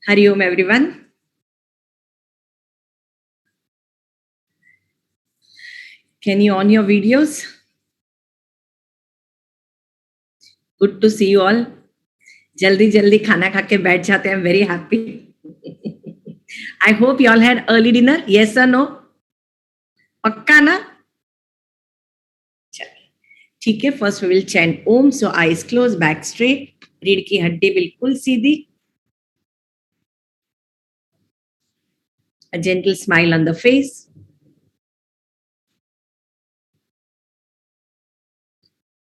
Hari Om, everyone. Can you on your videos? Good to see you all. जल्दी जल्दी खाना खा के बैठ जाते हैं. I'm very happy. I hope you all had early dinner. Yes or no? पक्का ना? ठीक है. First we will chant Om. So eyes closed, back straight. रीढ़ की हड्डी बिल्कुल सीधी. A gentle smile on the face.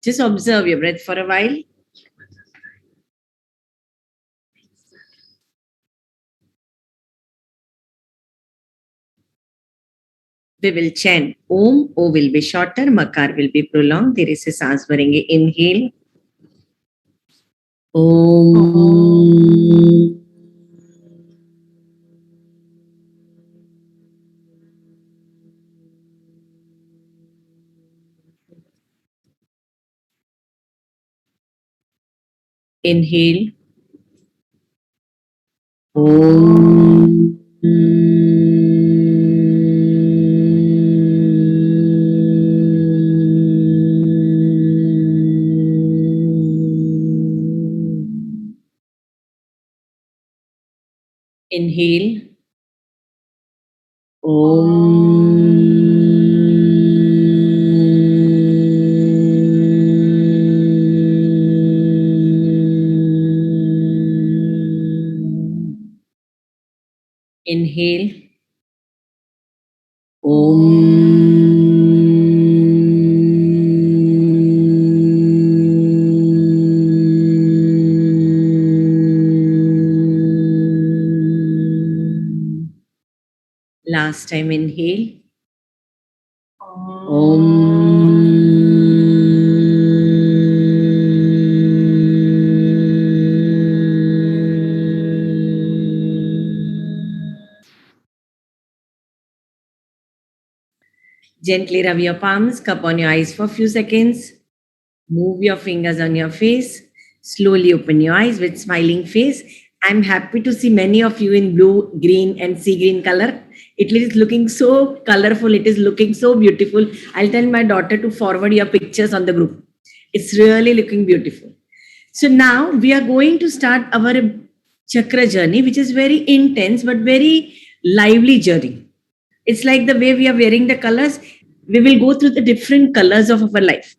Just observe your breath for a while. We will chant Om. O will be shorter, Makar will be prolonged. धीरे से सांस भरेंगे. Inhale. Om. Inhale. Om. Inhale. Inhale. Last time, inhale. Gently rub your palms, cup on your eyes for a few seconds. Move your fingers on your face. Slowly open your eyes with smiling face. I'm happy to see many of you in blue, green and sea green color. It is looking so colorful. It is looking so beautiful. I'll tell my daughter to forward your pictures on the group. It's really looking beautiful. So now we are going to start our chakra journey, which is very intense but very lively journey. It's like the way we are wearing the colors. We will go through the different colors of our life.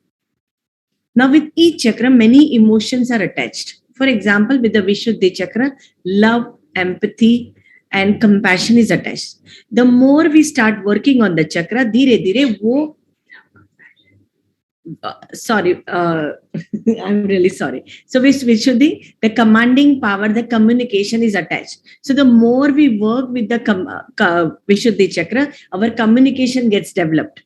Now, with each chakra, many emotions are attached. For example, with the Vishuddhi chakra, love, empathy, and compassion is attached. The more we start working on the chakra, धीरे धीरे वो sorry, I'm really sorry. So with Vishuddhi, the commanding power, the communication is attached. So the more we work with the Vishuddhi chakra, our communication gets developed.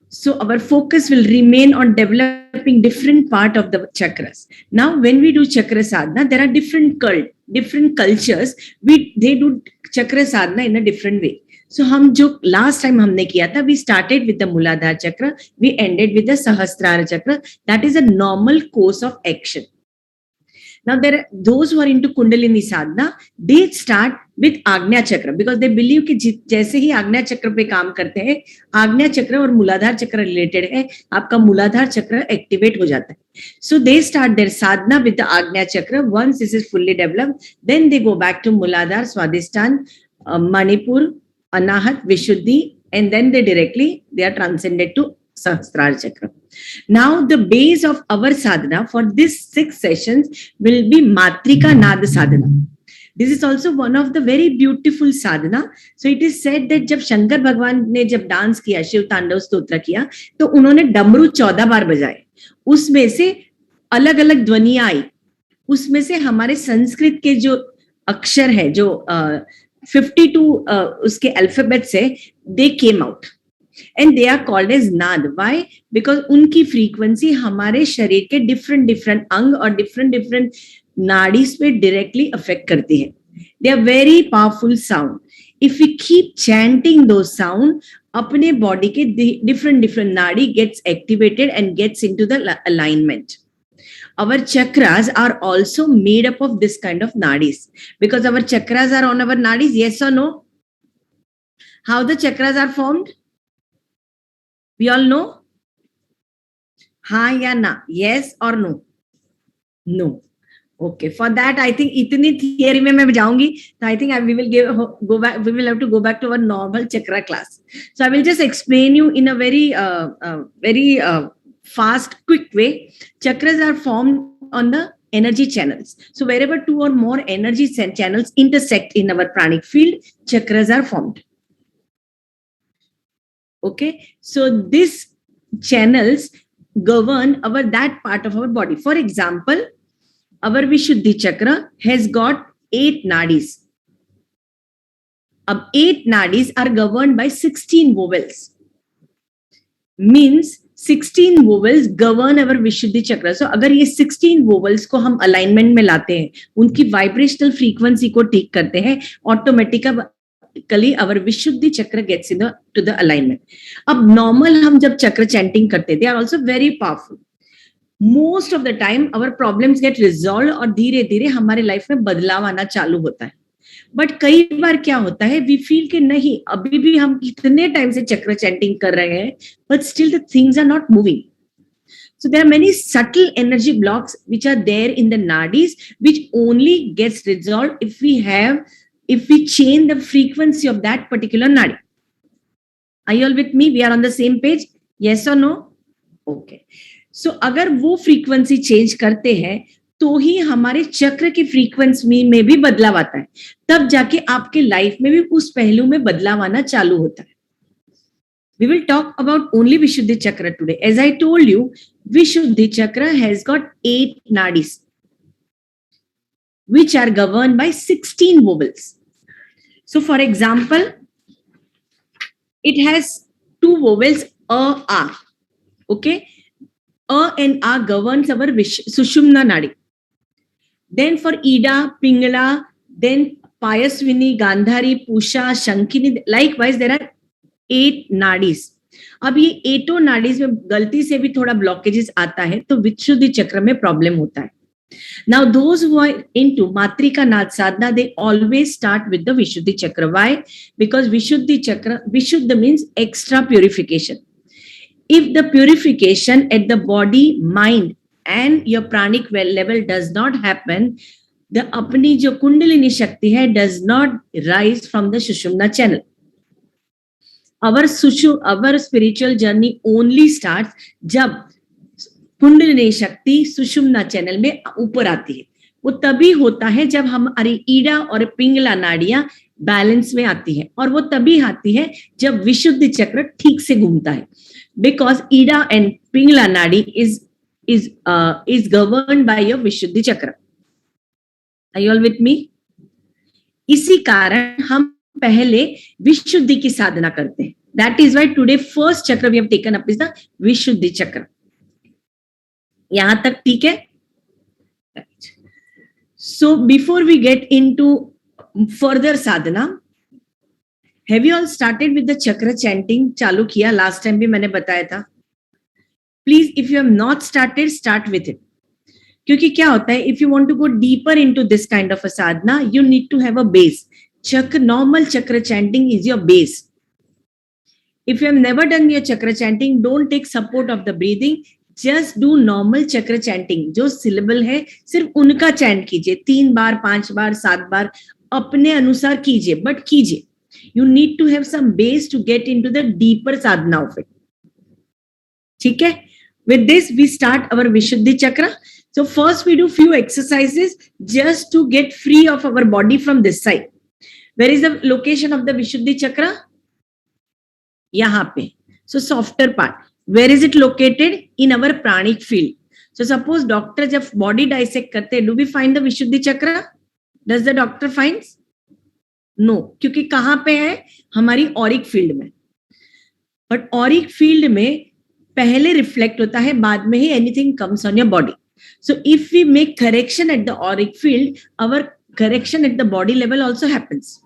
So our focus will remain on developing different part of the chakras. Now, when we do chakra sadhana, there are different cultures. They do chakra sadhana in a different way. So हम जो last time हमने किया था, we started with the Muladhara chakra, we ended with the Sahasrara chakra. That is a normal course of action. Now there are those who are into Kundalini sadhana, they start with Agnya chakra because they believe कि जैसे ही Agnya chakra पे काम करते हैं, Agnya chakra और Muladhara chakra related है, आपका Muladhara chakra activate हो जाता है. So they start their sadhana with the Agnya chakra. Once this is fully developed, then they go back to Muladhara, Swadhisthana, Manipur, Anahat, Vishuddhi, and then they are transcended to Sahasrara chakra. Now the base of our sadhana for this 6 sessions will be Matrika Nada sadhana. This is also one of the very beautiful sadhana. So it is said that जब शंकर भगवान ने जब dance किया, शिव तांडव स्तोत्र किया, तो उन्होंने डमरू 14 बार बजाए. उसमें से अलग अलग ध्वनियां आई. उसमें से हमारे संस्कृत के जो अक्षर है, जो 52 उसके अल्फाबेट्स है, they came out. And they are called as नाद. Why? Because उनकी फ्रीक्वेंसी हमारे शरीर के different अंग और different नाड़ीज पे directly affect करती है. They are very powerful sound. If we keep chanting those sound, अपने body के different नाड़ी gets activated and gets into the alignment. our chakras are also made up of this kind of nadis, because our chakras are on our nadis. Yes or no? How the chakras are formed? We all know? Ha ya na? Yes or no? No. Okay. For that, I think itni theory mein main jaungi. So I think we will go back. We will have to go back to our normal chakra class. So I will just explain you in a very fast, quick way. Chakras are formed on the energy channels. So wherever two or more energy channels intersect in our pranic field, chakras are formed. Okay. So these channels govern that part of our body. For example, our Vishuddhi chakra has got 8 nadis. 8 nadis are governed by 16 vowels. Means 16 vowels govern our Vishuddhi chakra. So अगर ये 16 vowels को हम alignment में लाते हैं, उनकी vibrational frequency को ठीक करते हैं, automatically our Vishuddhi chakra gets to the alignment. अब normal हम जब chakra chanting करते हैं, they are also very powerful. Most of the time our problems get resolved और धीरे धीरे हमारे लाइफ में बदलाव आना चालू होता है. बट कई बार क्या होता है, वी फील कि नहीं, अभी भी हम कितने टाइम से चक्र चैंटिंग कर रहे हैं, but still the things are not moving. So there are many subtle energy blocks which are there in the nadis, which only gets resolved if we change the frequency of that particular nadi. Are you all with me? We are on the same page? Yes or no? Okay. So अगर वो frequency change करते हैं तो ही हमारे चक्र की frequency में भी बदलाव आता है, तब जाके आपके लाइफ में भी उस पहलू में बदलाव आना चालू होता है. We will talk about only Vishuddhi chakra today. As I told you, Vishuddhi chakra has got 8 nadis, which are governed by 16 vowels. So for example, it has 2 vowels, a. Okay? A and A governs our Sushumna nadi. Then for Ida, Pingala, then Payaswini, Gandhari, Pusha, Shankini, likewise there are 8 nadis. अब ये 8 nadis में गलती से भी थोड़ा blockages आता है तो विशुद्धि चक्र में problem होता है. Now those who are into Matrika Nath sadhana, they always start with the Vishuddhi chakra. Why? Because Vishuddhi chakra, Vishuddha means extra purification. If the purification at the body, mind and your pranic level does not happen, the apni jo kundalini shakti hai does not rise from the Sushumna channel. Our spiritual journey only starts जब कुंडलिनी शक्ति सुषुम्ना channel में ऊपर आती है. वो तभी होता है जब हमारी ईड़ा और पिंगला नाड़ियां बैलेंस में आती है, और वो तभी आती है जब विशुद्धि चक्र ठीक से घूमता है. Because Ida and Pingala Nadi is governed by your Vishuddhi chakra. Are you all with me? इसी कारण हम पहले विशुद्धि की साधना करते हैं. That is why today first chakra we have taken up is the Vishuddhi chakra. यहाँ तक ठीक है? Right. So before we get into further sadhana, have you all started with the chakra chanting? चालू किया, last time भी मैंने बताया था. Please, if you have not started, start with it. क्योंकि क्या होता है, if you want to go deeper into this kind of a sadhana, you need to have a base. Normal chakra chanting is your base. If you have never done your chakra chanting, don't take support of the breathing. Just do normal chakra chanting. जो syllable है, सिर्फ उनका chant कीजिए. 3 बार, 5 बार, 7 बार, अपने अनुसार कीजिए, but कीजिए. You need to have some base to get into the deeper sadhana of it. ठीक है? With this, we start our Vishuddhi chakra. So first we do few exercises just to get free of our body from this side. Where is the location of the Vishuddhi chakra? यहाँ पे. So softer part. Where is it located? In our pranic field. So suppose doctor जब body dissect करते हैं, do we find the Vishuddhi chakra? Does the doctor finds? No, क्योंकि कहाँ पे है? हमारी auric field में. But auric field में पहले reflect होता है, बाद में ही anything comes on your body. So if we make correction at the auric field, our correction at the body level also happens.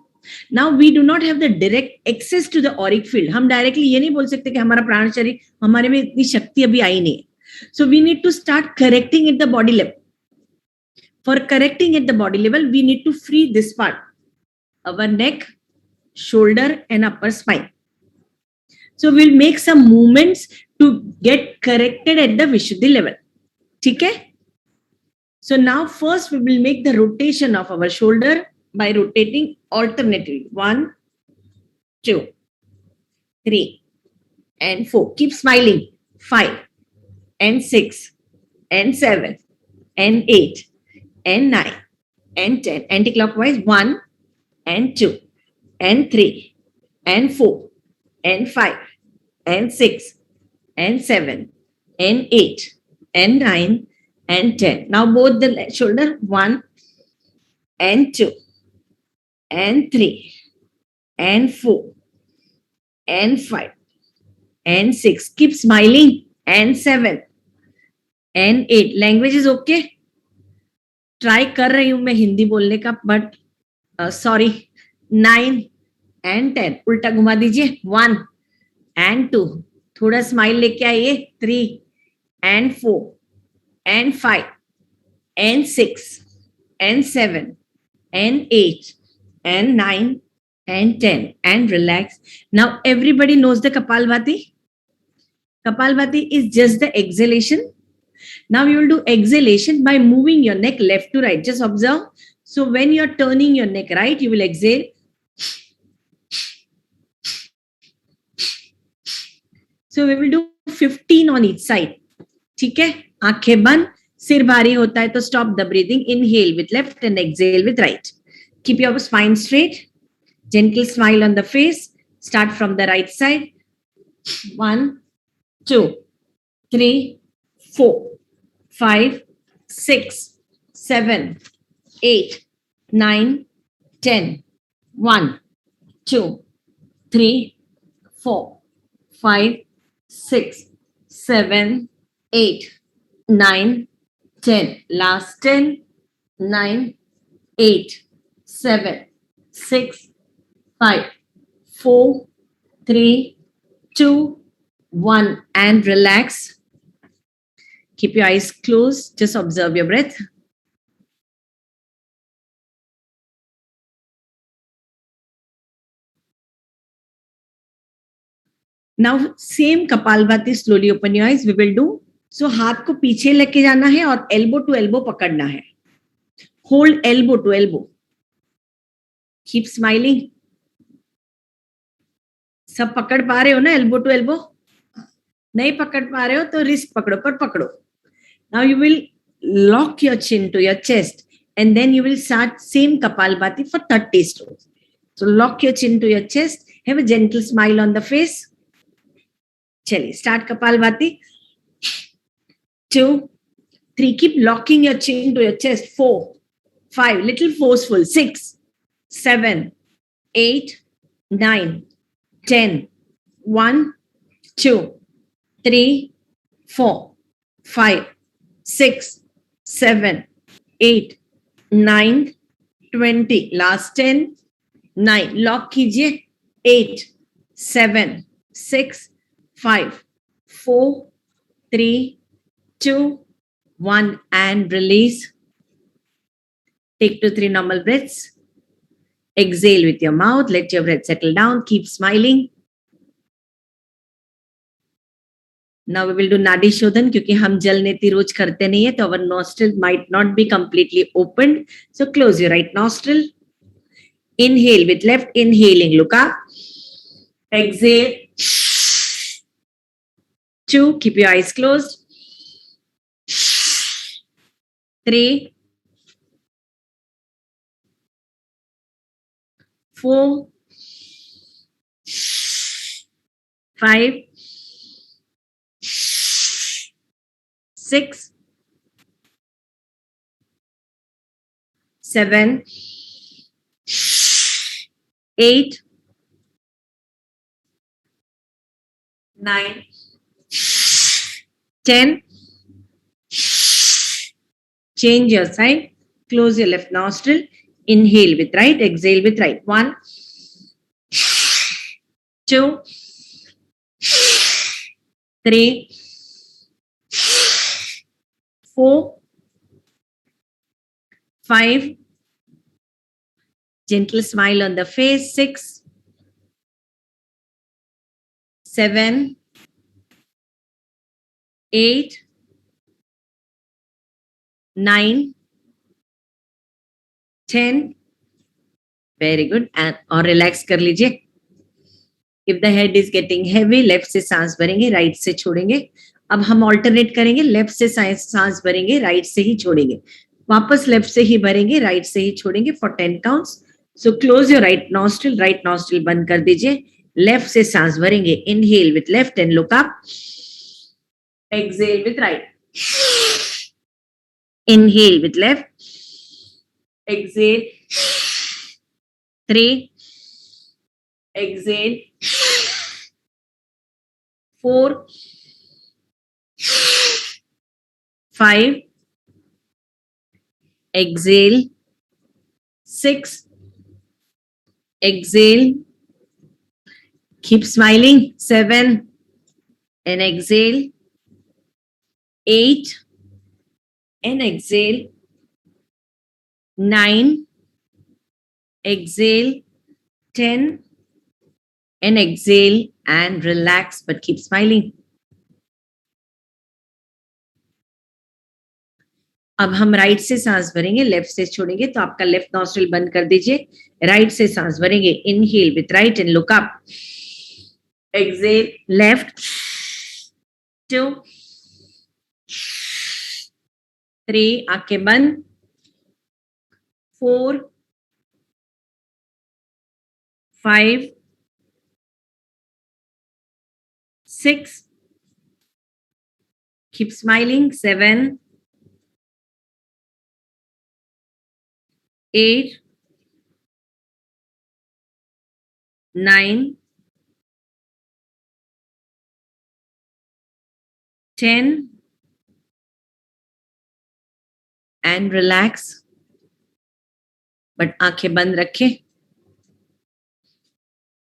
Now we do not have the direct access to the auric field. हम directly ये नहीं बोल सकते कि हमारा प्राण शरीर, हमारे में इतनी शक्ति अभी आई नहीं है. So we need to start correcting at the body level. For correcting at the body level, we need to free this part, our neck, shoulder, and upper spine. So we'll make some movements to get corrected at the Vishuddhi level. Okay? So now first we will make the rotation of our shoulder by rotating alternately. 1, 2, 3, and 4. Keep smiling. 5, and 6, and 7, and 8, and 9, and 10. Anti-clockwise. 1, and 2, and 3, and 4, and 5, and 6, and 7, and 8, and 9, and 10. Now both the shoulder. 1, and 2, and 3, and 4, and 5, and 6. Keep smiling. And 7, and 8. Language is okay. Try कर रही हूं मैं हिंदी बोलने का, but sorry. 9 and 10. उल्टा घुमा दीजिए. 1 and 2. थोड़ा स्माइल लेके आइए. 3 and 4 and 5 and 6 and 7 and 8 and 9 and 10, and relax. Now everybody knows the Kapalbhati. Kapalbhati is just the exhalation. Now you will do exhalation by moving your neck left to right. Just observe. So when you're turning your neck right, you will exhale. So we will do 15 on each side. ठीक है? आंखें बंद. सिर भारी होता है तो stop the breathing. Inhale with left and exhale with right. Keep your spine straight. Gentle smile on the face. Start from the right side. 1, 2, 3, 4, 5, 6, 7, 8, 9, 10. 1, 2, 3, 4, 5, 6, 7, 8, 9, 10. Last 10, 9, 8, 7, 6, 5, 4, 3, 2, 1. And relax. Keep your eyes closed. Just observe your breath. Now same Kapalbhati. Slowly open your eyes. We will do. So हाथ को पीछे लेके जाना है और elbow to elbow पकड़ना है. Hold elbow to elbow. Keep smiling. सब पकड़ पा रहे हो ना elbow to elbow? नहीं पकड़ पा रहे हो तो wrist पकड़ो, पर पकड़ो. Now you will lock your chin to your chest, and then you will start same Kapalbhati for 30 strokes. So lock your chin to your chest. Have a gentle smile on the face. Chali, start Kapalbhati. 2, 3. Keep locking your chin to your chest. 4, 5. Little forceful. 6, 7, 8, 9, 10. 1, 2, 3, 4, 5, 6, 7, 8, 9, 20. Last 10, 9. Lock कीजिए. 8, 7, 6, 5, 4, 3, 2, 1. And release. Take 2, 3 normal breaths. Exhale with your mouth. Let your breath settle down. Keep smiling. Now we will do Nadi Shodhan. क्योंकि हम जल नेति रोज करते नहीं है तो our nostril might not be completely opened. So close your right nostril. Inhale with left. Inhaling, look up. Exhale. 2. Keep your eyes closed. 3, 4, 5, 6, 7, 8, 9, 10. Change your side. Close your left nostril. Inhale with right. Exhale with right. 1, 2, 3, 4, 5, gentle smile on the face, 6, 7, 8, 9, 10. Very good. And और relax कर लीजिए. If the head is getting heavy, left से सांस भरेंगे, right से छोड़ेंगे. अब हम ऑल्टरनेट करेंगे, लेफ्ट से सांस भरेंगे, राइट से ही छोड़ेंगे, वापस लेफ्ट से ही भरेंगे, राइट से ही छोड़ेंगे for 10 counts. So close your right nostril बंद कर दीजिए. लेफ्ट से सांस भरेंगे, inhale with left and look up. Exhale with right. Inhale with left. Exhale. 3, exhale. 4, 5, exhale. 6, exhale. Keep smiling. 7, and exhale. 8, and exhale. 9, exhale. 10, and exhale, and relax but keep smiling. अब हम right से सांस भरेंगे, left से छोड़ेंगे. तो आपका left nostril बंद कर दीजिए, राइट से सांस भरेंगे, inhale with right and look up. Exhale left. 2, 3, आंखें बंद. 4, 5, 6, keep smiling. 7, 8, 9, 10, and relax but आंखें बंद रखें.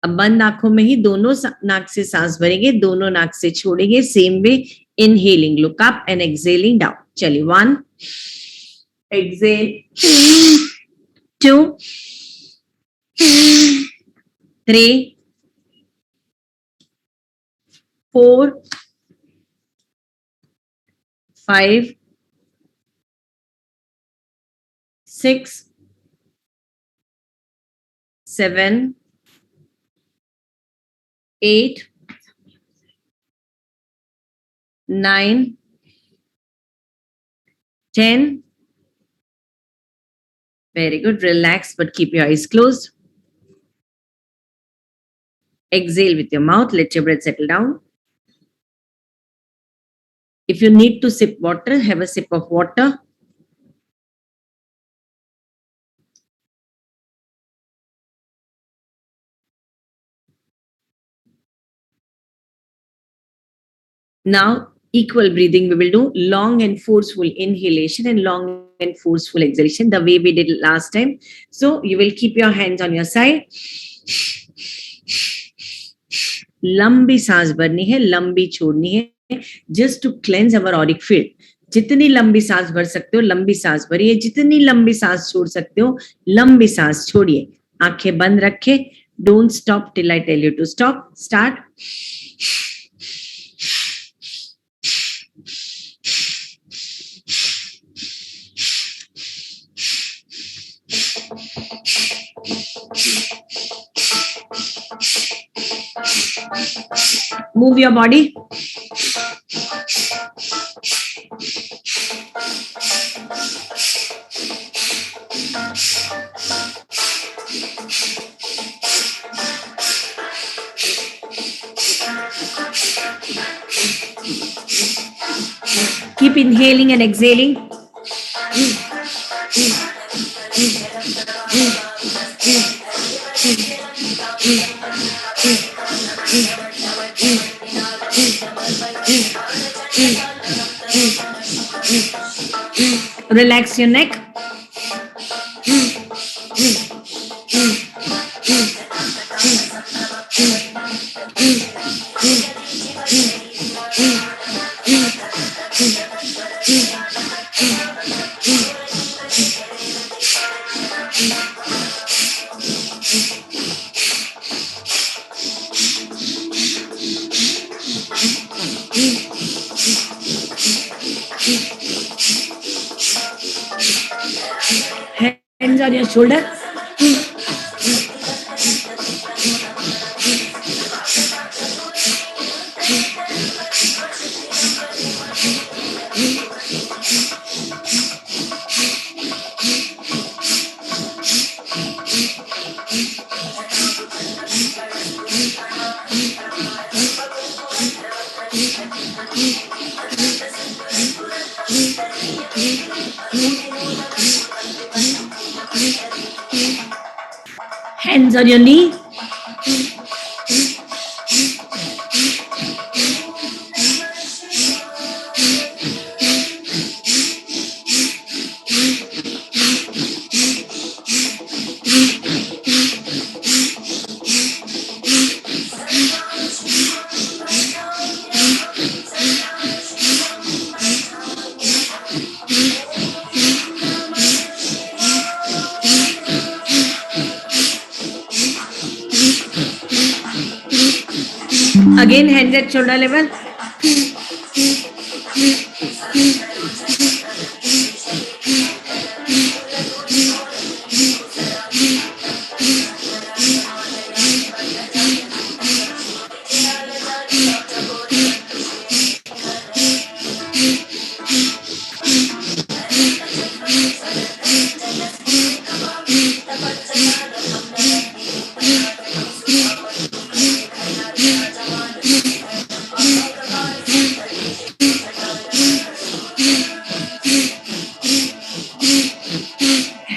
अब बंद आंखों में ही दोनों नाक से सांस भरेंगे, दोनों नाक से छोड़ेंगे. Same way, inhaling look up and exhaling down. चलिए. 1, exhale. 2, 3, 4, 5, 6, 7, 8, 9, 10. Very good. Relax, but keep your eyes closed. Exhale with your mouth. Let your breath settle down. If you need to sip water, have a sip of water. Now, equal breathing we will do. Long and forceful inhalation and long and forceful exhalation, the way we did last time. So, you will keep your hands on your side. लंबी सांस भरनी है, लंबी छोड़नी है, just to cleanse our auric field. जितनी लंबी सांस भर सकते हो लंबी सांस भरिए, जितनी लंबी सांस छोड़ सकते हो लंबी सांस छोड़िए. आंखें बंद रखें. Don't stop till I tell you to stop. Start. Move your body. Keep inhaling and exhaling. Relax your neck. Hands on your shoulder. Hands on your knee. Again, hands at shoulder level.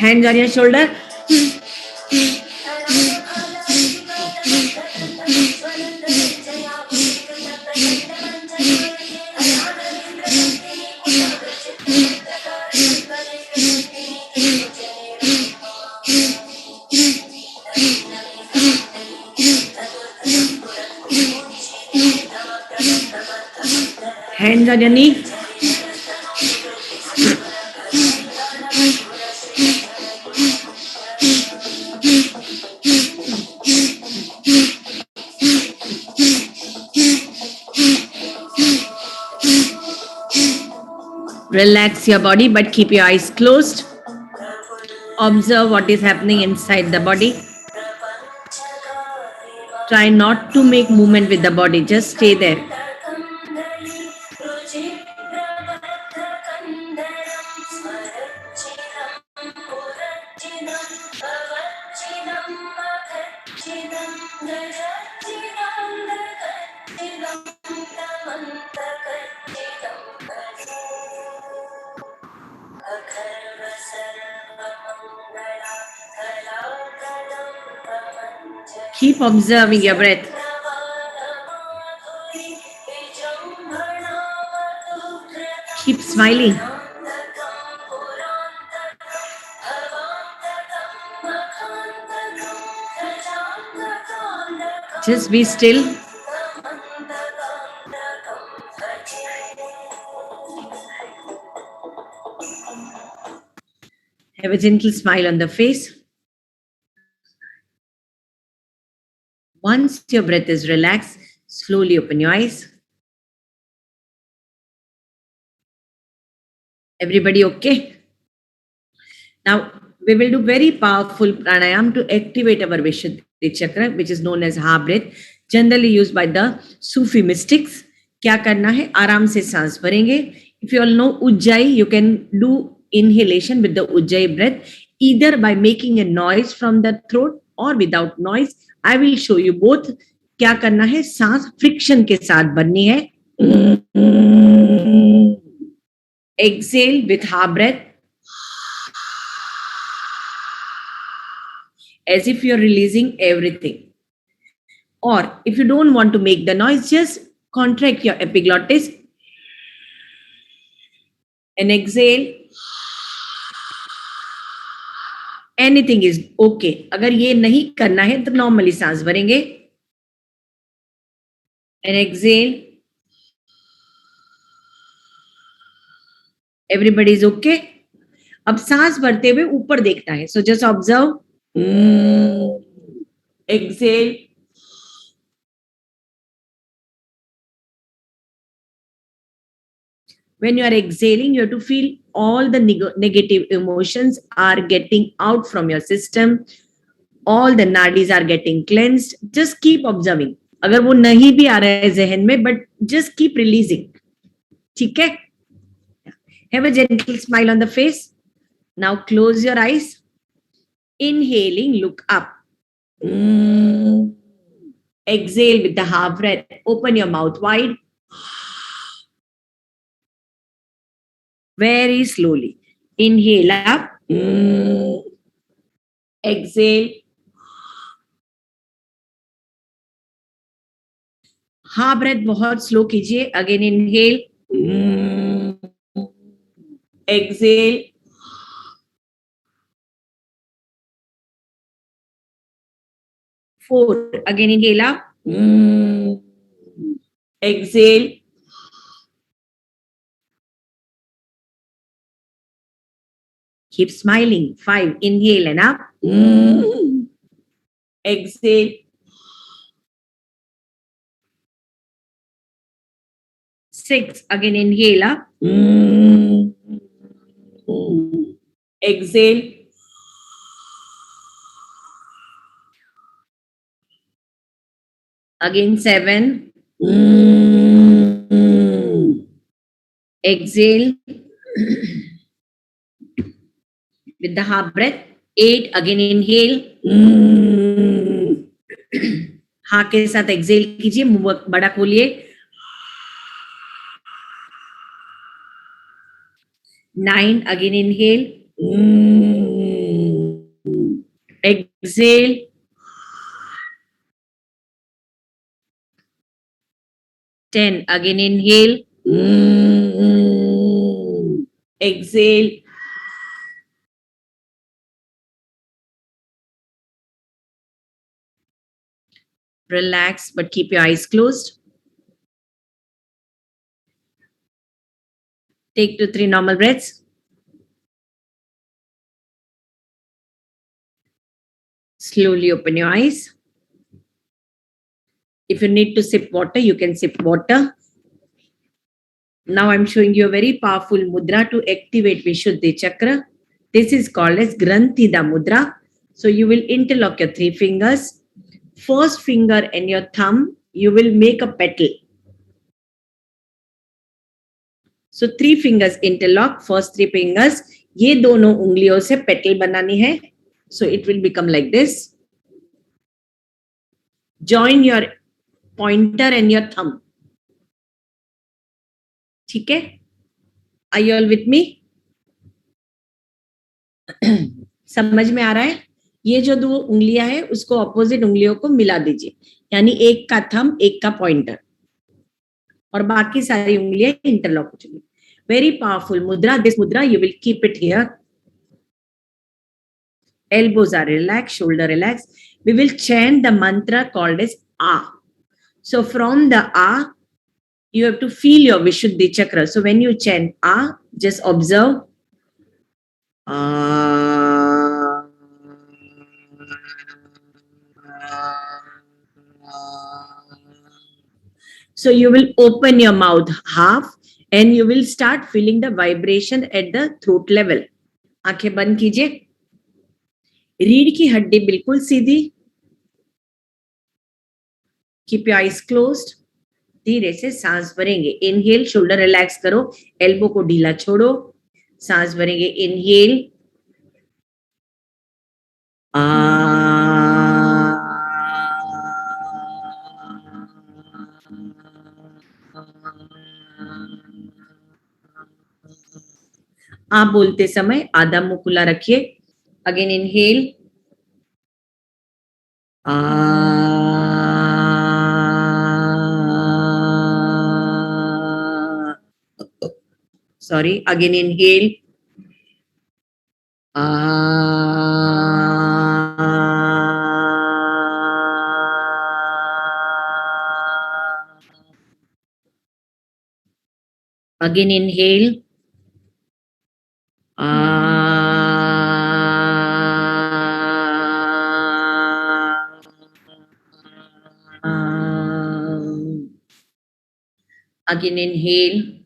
Hands on your shoulder. Hands on your knee. Relax your body, but keep your eyes closed. Observe what is happening inside the body. Try not to make movement with the body. Just stay there. Keep observing your breath. Keep smiling. Just be still. Have a gentle smile on the face. Once your breath is relaxed, slowly open your eyes. Everybody okay? Now, we will do very powerful pranayam to activate our Vishuddhi chakra, which is known as ha breath, generally used by the Sufi mystics. क्या करना है? आराम से सांस भरेंगे. If you all know Ujjayi, you can do inhalation with the Ujjayi breath, either by making a noise from the throat or without noise. I will show you both. क्या करना है? सांस फ्रिक्शन के साथ भरनी है. Exhale with ha breath, as if you're releasing everything. Or if you don't want to make the noise, just contract your epiglottis and exhale. Anything is okay. अगर ये नहीं करना है तो नॉर्मली सांस भरेंगे and exhale. Everybody is okay. अब सांस भरते हुए ऊपर देखना है. So just observe. Exhale. When you are exhaling, you have to feel all the negative emotions are getting out from your system. All the nadis are getting cleansed. Just keep observing. अगर वो नहीं भी आ रहा है जहन में, but just keep releasing. ठीक है? Have a gentle smile on the face. Now close your eyes. Inhaling, look up. Exhale with the half breath. Open your mouth wide. Very slowly. Inhale up. Exhale. हाँ breath बहुत slow कीजिए. Again inhale. Exhale. Four. Again inhale up. Exhale. Keep smiling. 5. Inhale and up. Exhale. 6. Again inhale up. Exhale. Again 7. Exhale. With the half breath. 8. Again inhale. हाँ के साथ Excel कीजिए. मुंह बड़ा खोलिए. 9. Again inhale. Exhale. 10. Again inhale. Exhale. Relax, but keep your eyes closed. Take 2, 3 normal breaths. Slowly open your eyes. If you need to sip water, you can sip water. Now I'm showing you a very powerful mudra to activate Vishuddhi Chakra. This is called as Granthida Mudra. So you will interlock your 3 fingers. First finger and your thumb, you will make a petal. So 3 fingers interlock, first 3 fingers. ये दोनों उंगलियों से petal बनानी है. So it will become like this. Join your pointer and your thumb. ठीक है? Are you all with me? समझ में आ रहा है? ये जो 2 उंगलियां है उसको ऑपोजिट उंगलियों को मिला दीजिए. यानी एक का थंब, एक का पॉइंटर, और बाकी सारी उंगलियां इंटरलॉक हो चुकी. वेरी पावरफुल मुद्रा. दिस मुद्रा you will keep it here. Elbows are relaxed, shoulder relaxed. We will chant the mantra called as A. So from the A, you have to feel your Vishuddhi chakra. So when you chant A, just observe. So you will open your mouth half and you will start feeling the vibration at the throat level. आंखें बंद कीजिए. रीढ़ की हड्डी बिल्कुल सीधी. Keep your eyes closed. धीरे से सांस भरेंगे. इनहेल, शोल्डर रिलैक्स करो, एल्बो को ढीला छोड़ो. सांस भरेंगे. इनहेल. आप बोलते समय आधा मुंह खुला रखिए. Again inhale. Sorry. Again inhale. Again inhale. Again, inhale.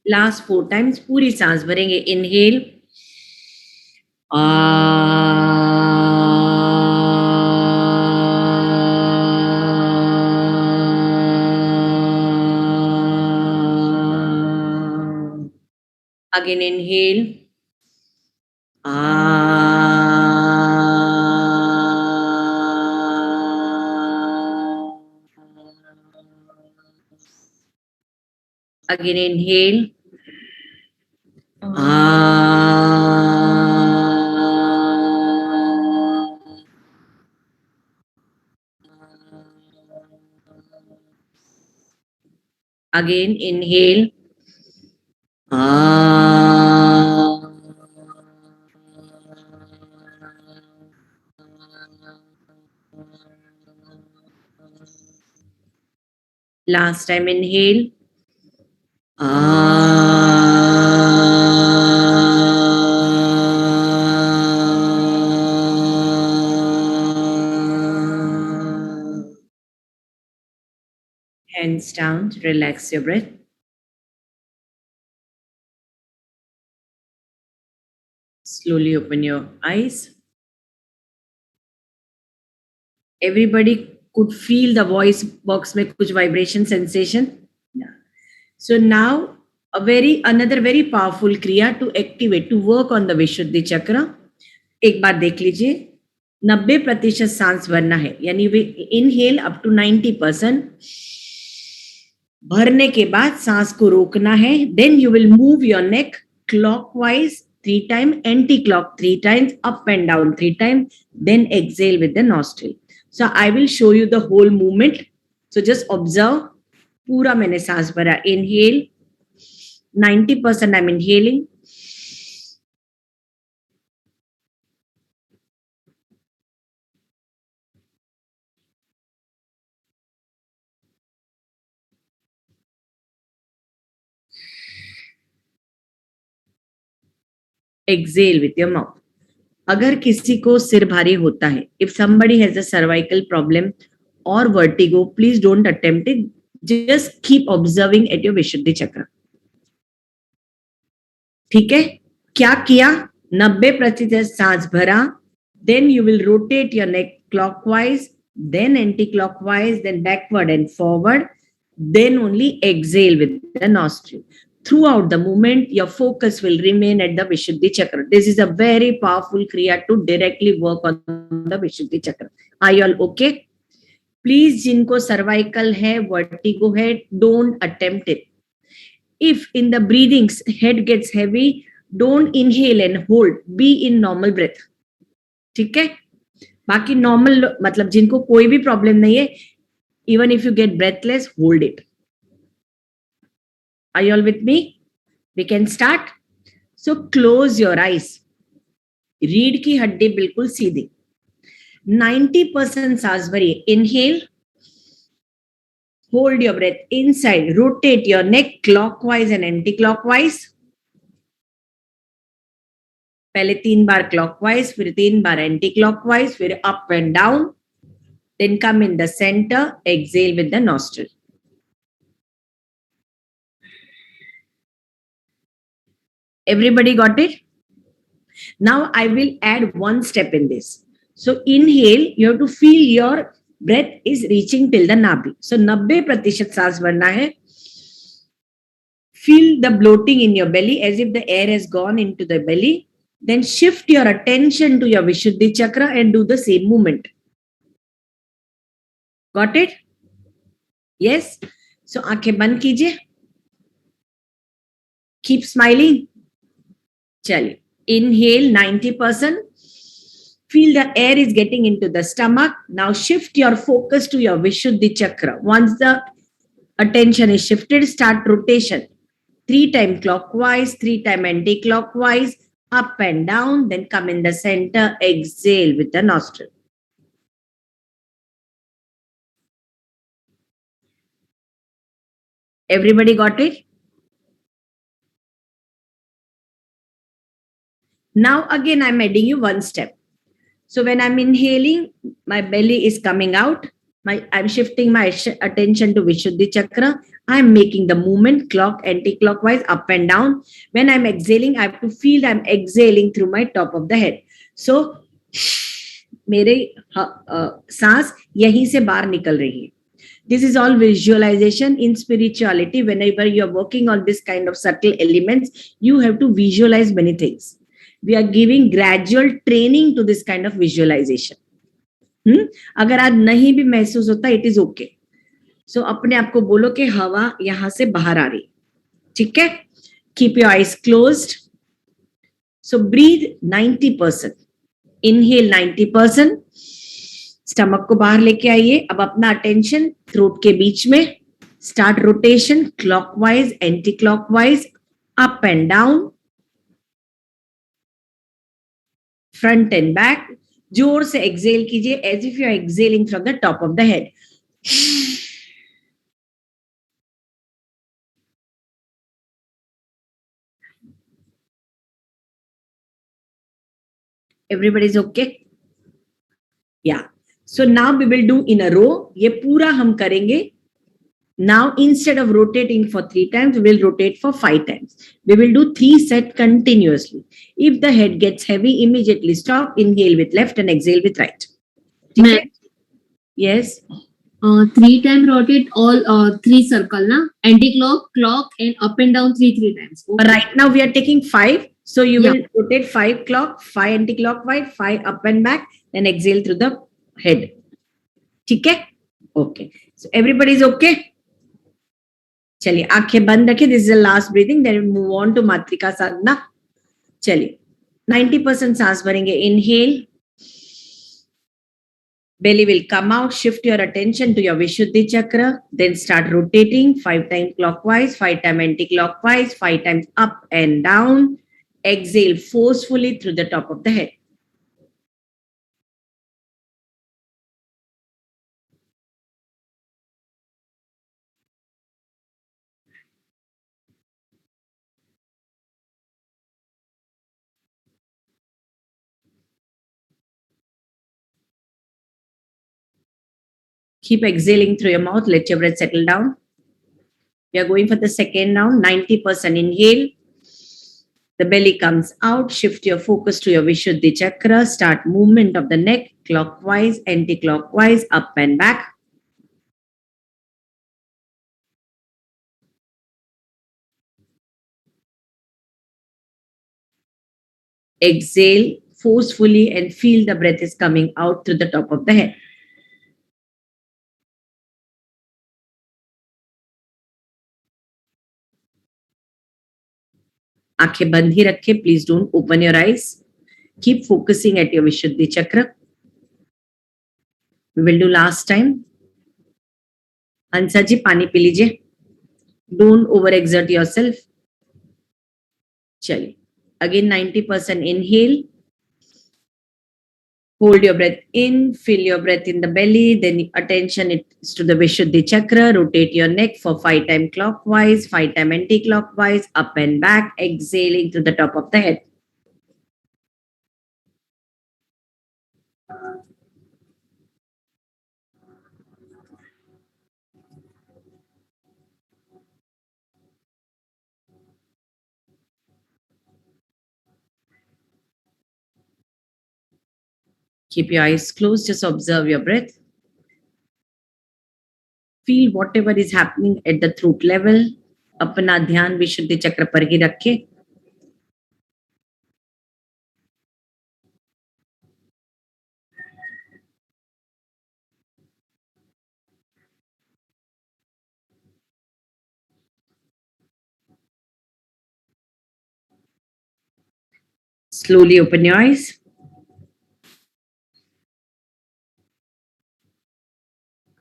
Last 4 times पूरी सांस भरेंगे. Inhale. Again, inhale. Again, inhale. Again, inhale. Last time, inhale. Hands down, relax your breath. Slowly open your eyes. Everybody could feel the voice box में कुछ vibration sensation. Yeah. So now another very powerful kriya to activate, to work on the Vishuddhi chakra. एक बार देख लीजिए. 90% सांस भरना है, यानी वे inhale up to 90%. भरने के बाद सांस को रोकना है. Then you will move your neck clockwise 3 times, anti-clock 3 times, up and down 3 times, then exhale with the nostril. So I will show you the whole movement. So just observe. पूरा मैंने सांस भरा. Inhale. 90% I'm inhaling. Exhale with your mouth. अगर किसी को सिर भारी होता है, if somebody has a cervical problem or vertigo, please don't attempt it. Just keep observing at your Vishuddhi chakra. ठीक है? क्या किया? 90% सांस भरा. Then you will rotate your neck clockwise, then anti-clockwise, then backward and forward. Then only exhale with the nostril. Throughout the movement, your focus will remain at the Vishuddhi chakra. This is a very powerful kriya to directly work on the Vishuddhi chakra. Are you all okay? Please, जिनको cervical है, vertigo है, don't attempt it. If in the breathings head gets heavy, don't inhale and hold. Be in normal breath. ठीक है? बाकी normal मतलब जिनको कोई भी problem नहीं है, even if you get breathless, hold it. Are you all with me? We can start. So close your eyes. रीढ़ की हड्डी बिल्कुल सीधी. 90% सांस भरिए. Inhale. Hold your breath inside. Rotate your neck clockwise and anti-clockwise. पहले 3 बार clockwise, फिर 3 बार anti-clockwise, फिर up and down. Then come in the center. Exhale with the nostril. Everybody got it? Now I will add one step in this. So inhale, you have to feel your breath is reaching till the nabi. So 90% सांस भरना है. Feel the bloating in your belly as if the air has gone into the belly. Then shift your attention to your Vishuddhi chakra and do the same movement. Got it? Yes? So आंखें बंद कीजिए. Keep smiling. चलिए. Inhale 90%. Feel the air is getting into the stomach. Now shift your focus to your Vishuddhi chakra. Once the attention is shifted, start rotation. 3 times clockwise, 3 times anti-clockwise, up and down, then come in the center, exhale with the nostril. Everybody got it? Now again I'm adding you one step. So when I'm inhaling, my belly is coming out. I'm shifting my attention to Vishuddhi Chakra. I'm making the movement clock anti-clockwise up and down. When I'm exhaling, I have to feel I'm exhaling through my top of the head. So मेरे सांस यहीं से बाहर निकल रही है. This is all visualization in spirituality. Whenever you're working on this kind of subtle elements, you have to visualize many things. We are giving gradual training to this kind of visualization. अगर आज नहीं भी महसूस होता, it is okay. So अपने आप को बोलो कि हवा यहां से बाहर आ रही. ठीक है? Keep your eyes closed. So breathe 90%. Inhale 90%. Stomach को बाहर लेके आइए. अब अपना अटेंशन थ्रोट के बीच में. Start rotation clockwise anti clockwise up and down front and back. जोर से एक्सेल कीजिए as if you are exhaling from the top of the head. Everybody is okay? Yeah. So now we will do in a row. ये पूरा हम करेंगे. Now instead of rotating for 3 times, we will rotate for 5 times. We will do 3 sets continuously. If the head gets heavy, immediately stop. Inhale with left and exhale with right. Okay? Yes. 3 times rotate all 3 circle, na? Anti-clock, clock, and up and down 3 times. Okay. Right now we are taking 5. So you will rotate 5 clock, 5 anti-clockwise, 5 up and back, then exhale through the head. Okay? Okay. So everybody is okay? चलिए आंखें बंद रखिए. This is the last breathing. Then move on to Matrika Sadhana. चलिए 90% सांस भरेंगे. Inhale. Belly will come out. Shift your attention to your Vishuddhi chakra. Then start rotating 5 times clockwise, 5 times anti-clockwise, 5 times up and down. Exhale forcefully through the top of the head. Keep exhaling through your mouth. Let your breath settle down. We are going for the second round. 90% inhale. The belly comes out. Shift your focus to your Vishuddhi chakra. Start movement of the neck, clockwise, anti-clockwise, up and back. Exhale forcefully and feel the breath is coming out through the top of the head. आंखें बंद ही रखें. Please don't open your eyes. Keep focusing at your Vishuddhi chakra. We will do last time. हंसा जी पानी P लीजिए. Don't overexert yourself. चलिए. Again 90% inhale. Hold your breath in, fill your breath in the belly, then attention is to the Vishuddhi chakra. Rotate your neck for 5 times clockwise, 5 times anti-clockwise, up and back, exhaling to the top of the head. Keep your eyes closed, just observe your breath. Feel whatever is happening at the throat level. अपना ध्यान विशुद्धि चक्र पर ही रखें. Slowly open your eyes.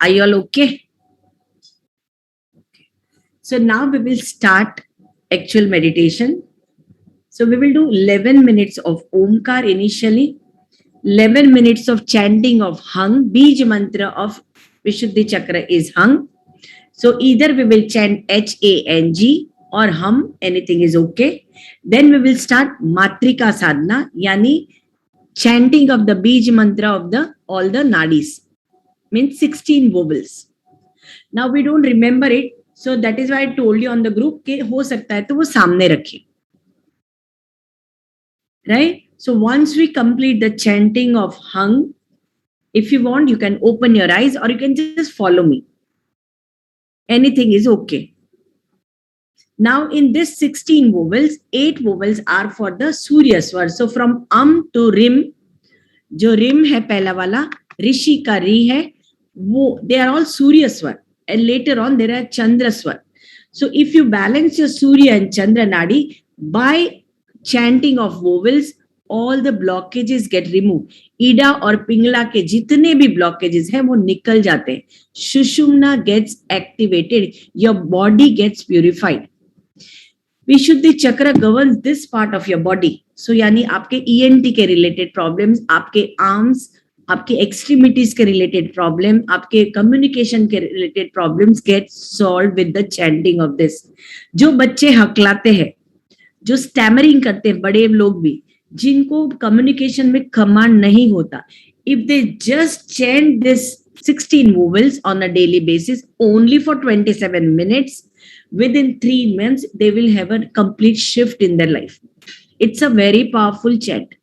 Are you all okay? So now we will start actual meditation. So we will do 11 minutes of Omkar initially, 11 minutes of chanting of Hung. Bij mantra of Vishuddhi Chakra is Hung. So either we will chant HANG or hum, anything is okay. Then we will start Matrika Sadhana, yani chanting of the Bij mantra of the all the nadis, means 16 vowels. Now we don't remember it, so that is why I told you on the group कि हो सकता है तो वो सामने रखिए, right? So once we complete the chanting of hung, if you want, you can open your eyes or you can just follow me. Anything is okay. Now in this 16 vowels, 8 vowels are for the Surya Swar. So from to rim, जो rim है पहला वाला, ऋषि का री है, वो they are all Surya Swar, and later on there are Chandra Swar. So if you balance your Surya and Chandra Nadi by chanting of vowels, all the blockages get removed. ईडा और पिंगला के जितने भी blockages हैं वो निकल जाते हैं. Shushumna gets activated, your body gets purified. विशुद्धि चक्र governs this part of your body. So यानी आपके ENT के related problems, आपके arms, आपके extremities के related problem, आपके communication के related problems get solved with the chanting of this. जो बच्चे हकलाते हैं, जो stammering करते हैं, बड़े लोग भी, जिनको communication में command नहीं होता, if they just chant this 16 vowels on a daily basis only for 27 minutes, within 3 months, they will have a complete shift in their life. It's a very powerful chant.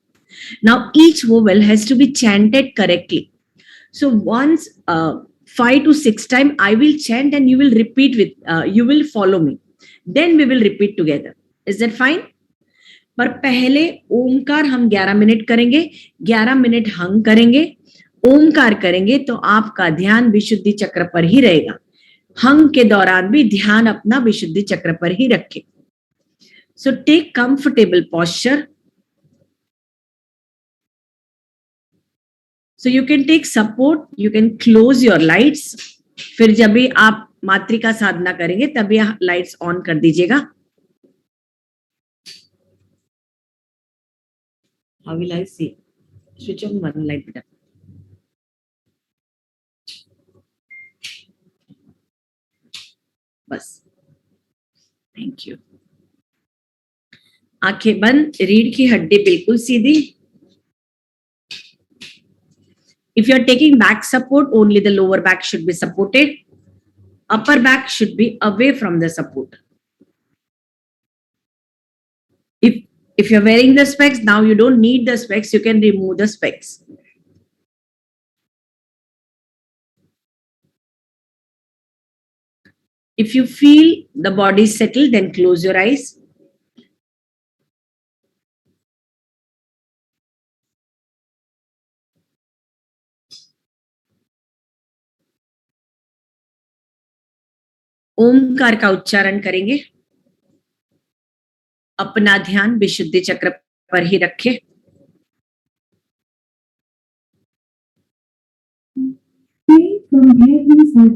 Now, each vowel has to be chanted correctly. So once 5 to 6 times, I will chant and you will repeat you will follow me. Then we will repeat together. Is that fine? पर पहले ओमकार हम 11 minute करेंगे, 11 minute हंग करेंगे, ओमकार करेंगे तो आपका ध्यान विशुद्धि चक्र पर ही रहेगा. हंग के दौरान भी ध्यान अपना विशुद्धि चक्र पर ही रखें. So take comfortable posture. So you can take support, you can close your lights. फिर जब भी आप मात्रिका साधना करेंगे तभी लाइट्स ऑन कर दीजिएगा. How will I see? Switch on one light better. बस. Thank you. आंखें बंद, रीढ़ की हड्डी बिल्कुल सीधी. If you are taking back support, only the lower back should be supported. Upper back should be away from the support. If you're wearing the specs, now you don't need the specs, you can remove the specs. If you feel the body settled, then close your eyes. Omkar का उच्चारण करेंगे. अपना ध्यान विशुद्धि चक्र पर ही रखें. From every cell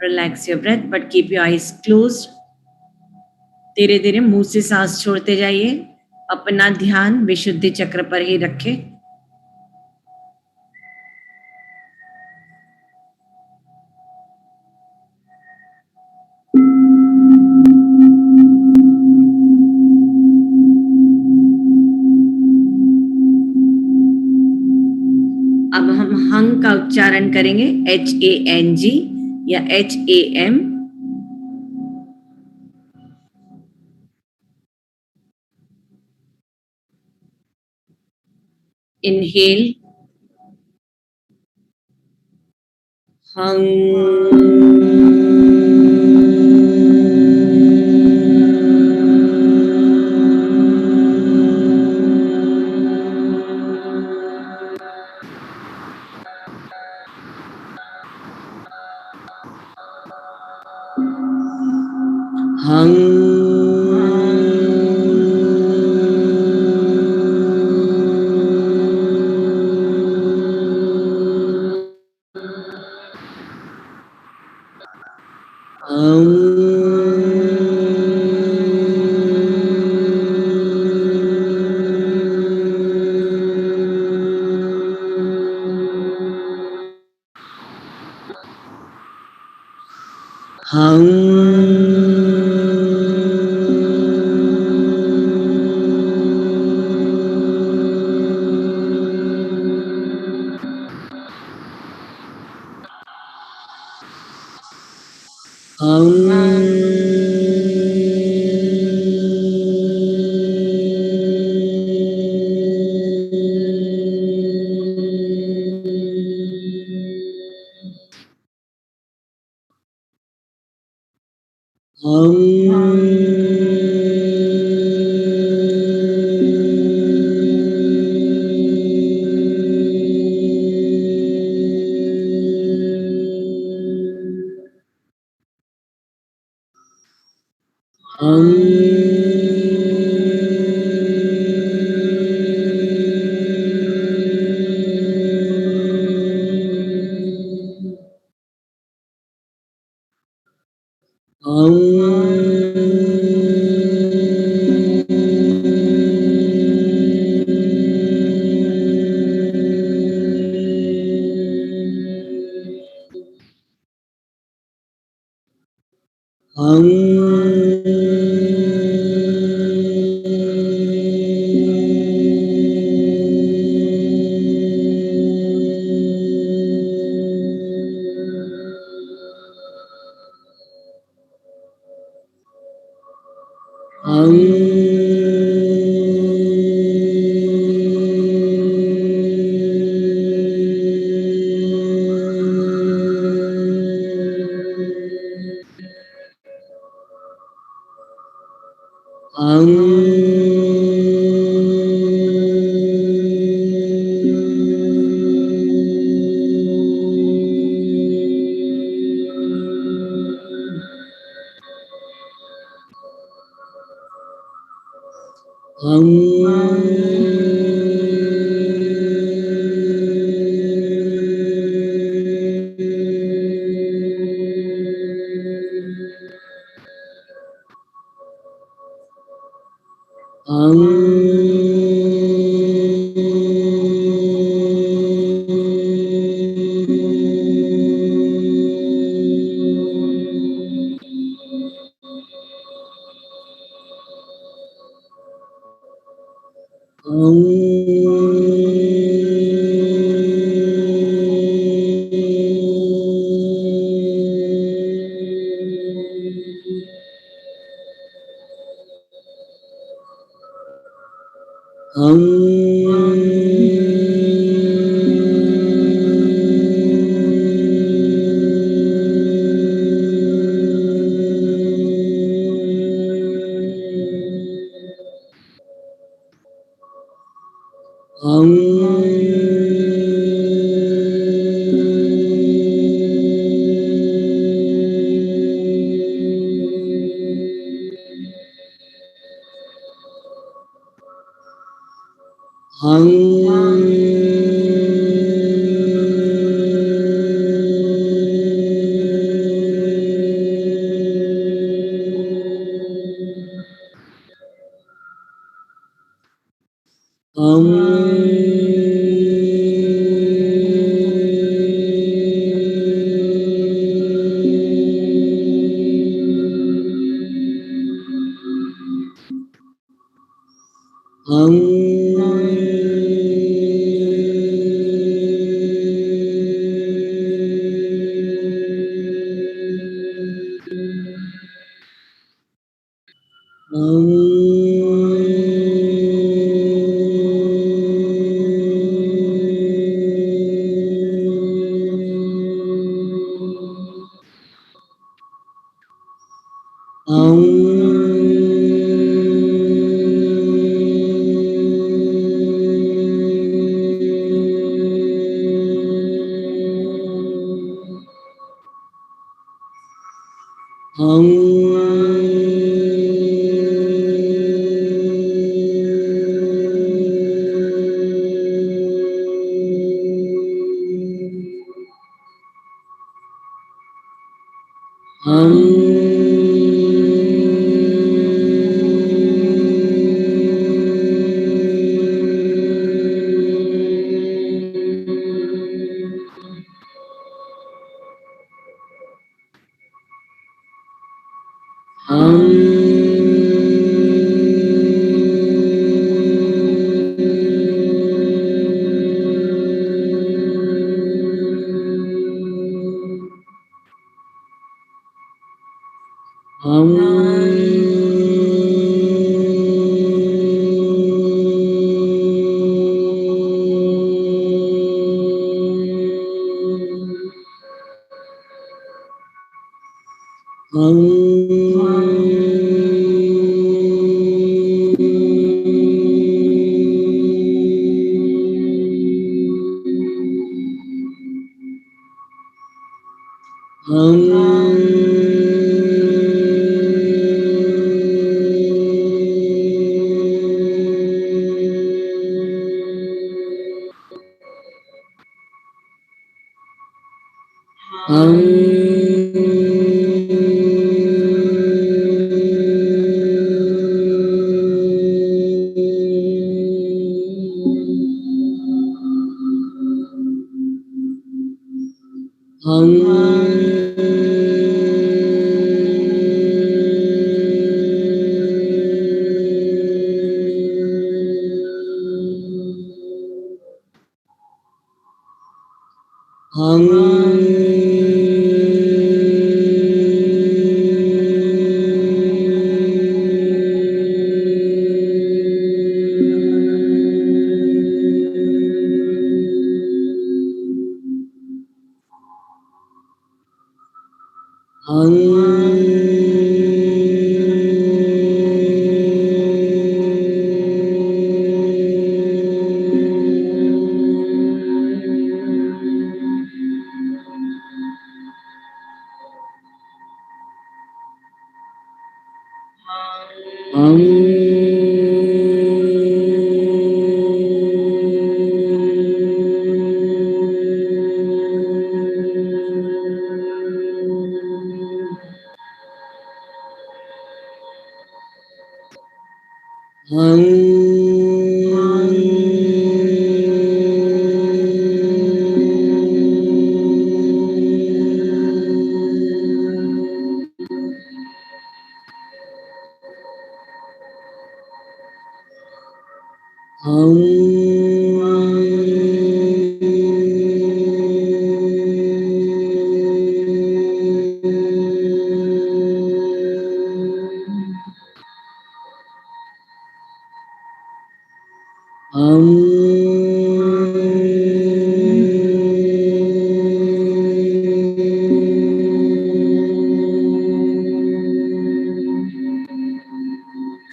Relax your breath, but keep your eyes closed. धीरे धीरे मुंह से सांस छोड़ते जाइए. अपना ध्यान विशुद्धि चक्र पर ही रखें. अब हम हंग का उच्चारण करेंगे. HANG या HAM. Inhale.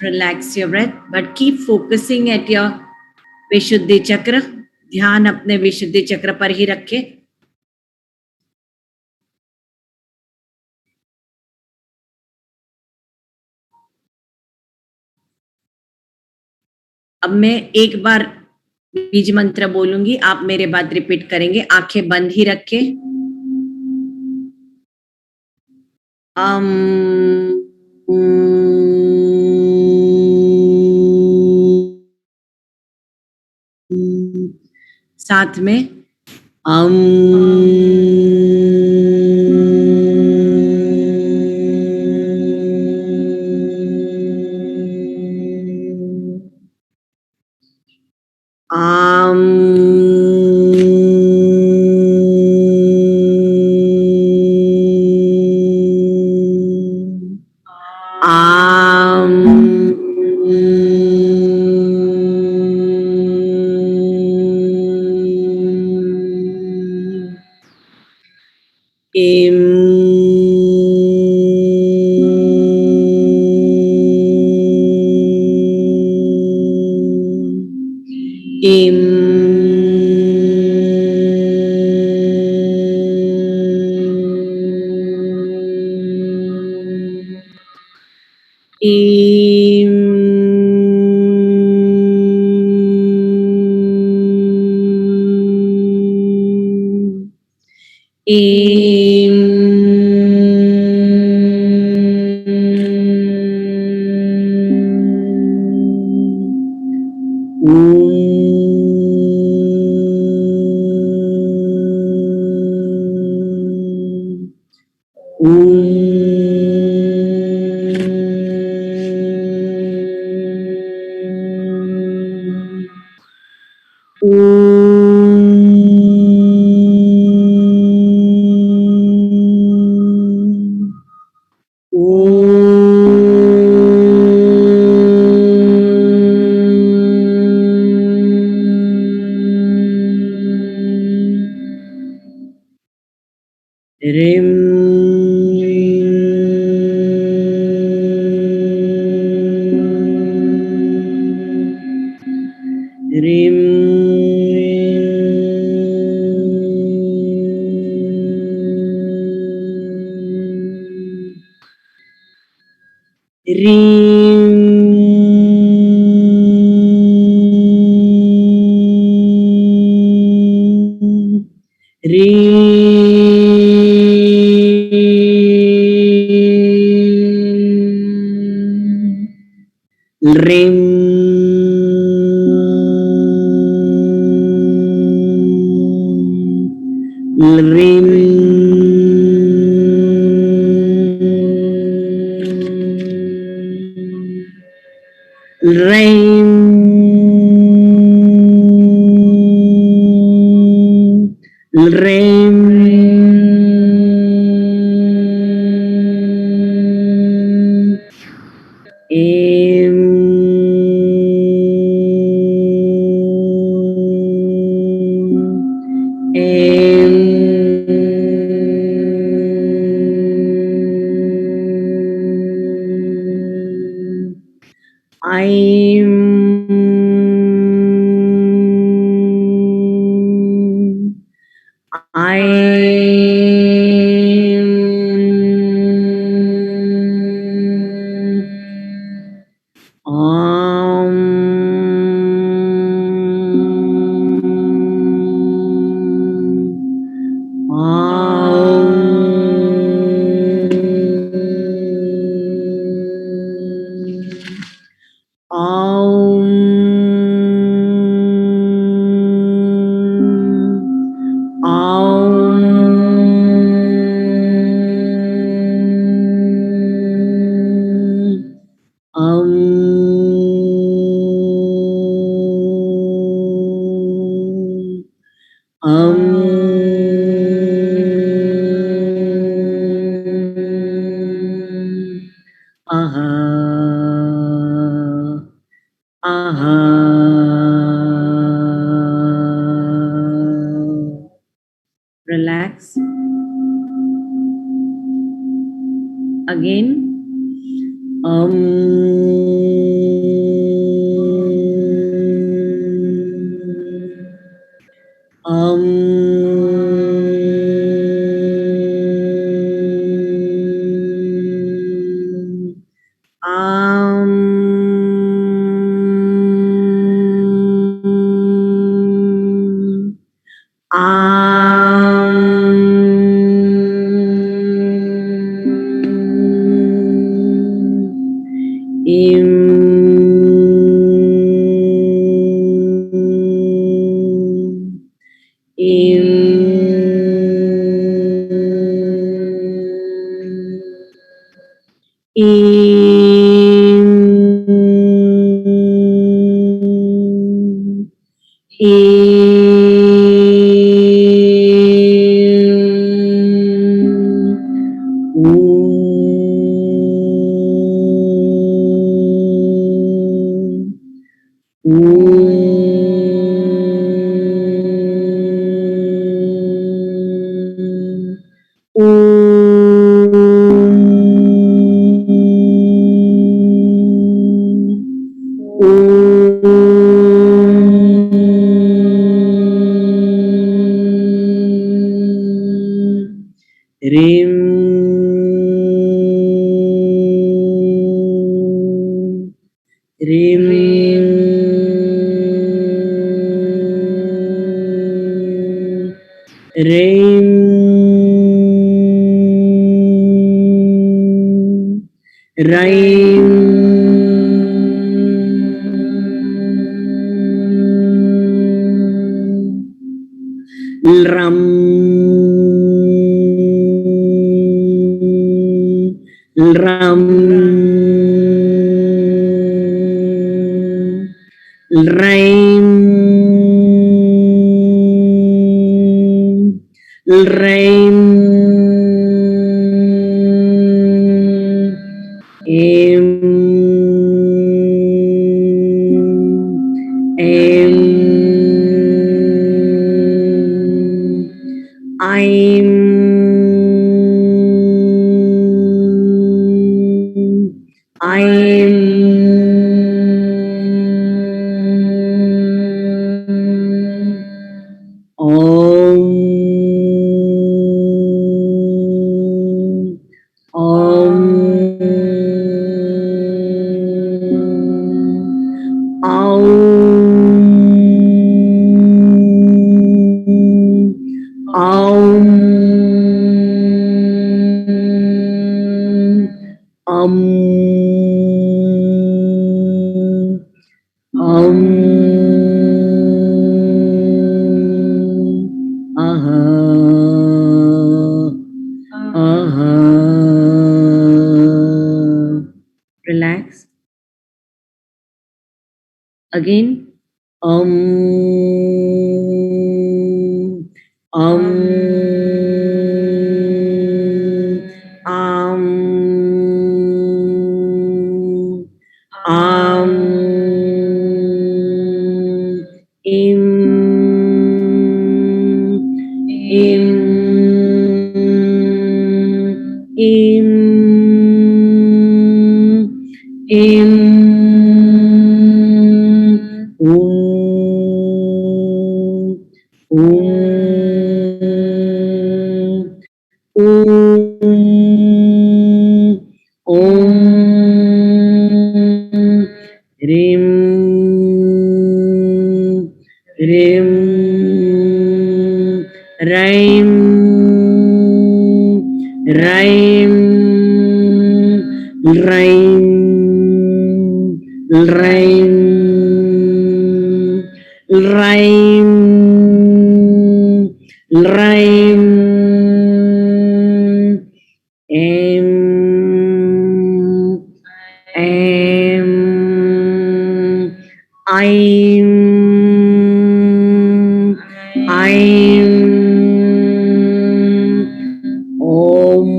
Relax your breath, but keep focusing at your विशुद्धि चक्र. ध्यान अपने विशुद्धि चक्र पर ही रखें. अब मैं एक बार बीज मंत्र बोलूंगी, आप मेरे बाद रिपीट करेंगे. आंखें बंद ही रखें. साथ में Im. Im. Rim. Rim. Rim. Rim. Rim. Rim. Im. Relax. Again. Rim. Rim. Rim. Raim. Ram. Ram. Raim. Raim. Aim. Aim. I'm. Om. Om. Aum. Aum. Aha. Aha. Relax. Again. Om. Om. Am. Am. Im. Im. Im. Im. Om. Rim. Rim. Raim. Raim. Raim. Raim. Raim. Raim. Aim. Aim. I'm. I'm. Om.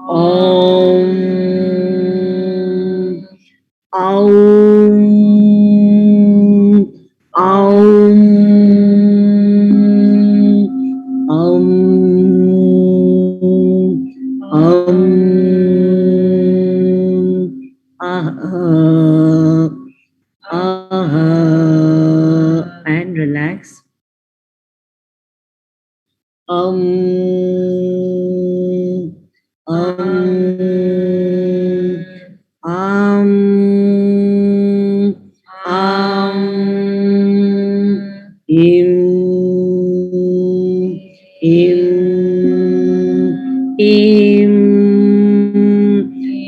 Om. Aum. Aum. Aum. Aum. And relax. Um. Im. Im. Im.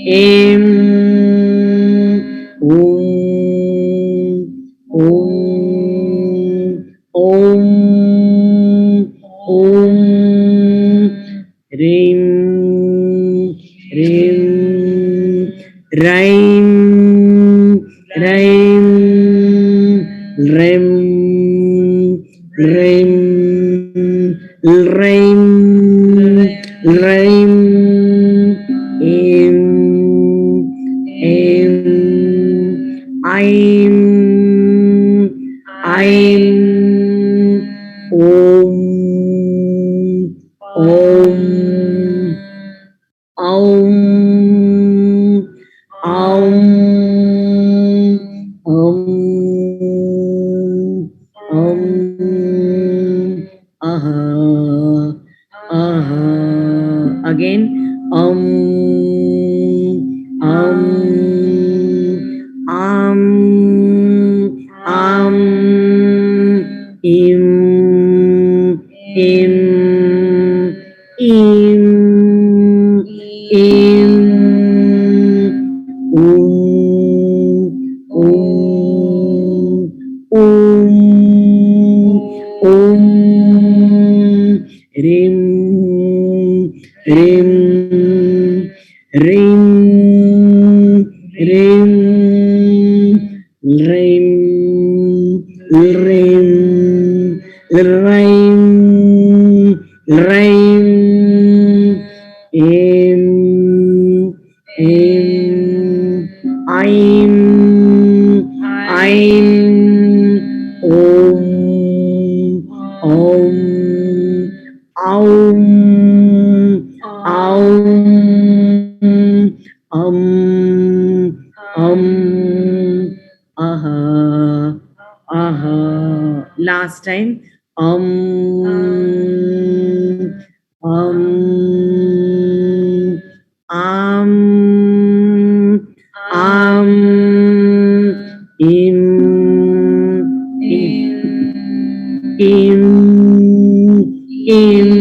Im. Om. Om. Rim. Rim. Raim. Raim. Rem. Rem. Raim. Raim. Im. Im. I'm. I'm. Om. Om. Aum. Aum. Aum. Aha. Aha. Again. Aum. Im, im, im, om, om, om, om, rim, rim, rim, rim, rim, rim, rim, rim, im, im, I'm, om, om, aum, aum, aha, aha. Last time, um, um, im, im, im,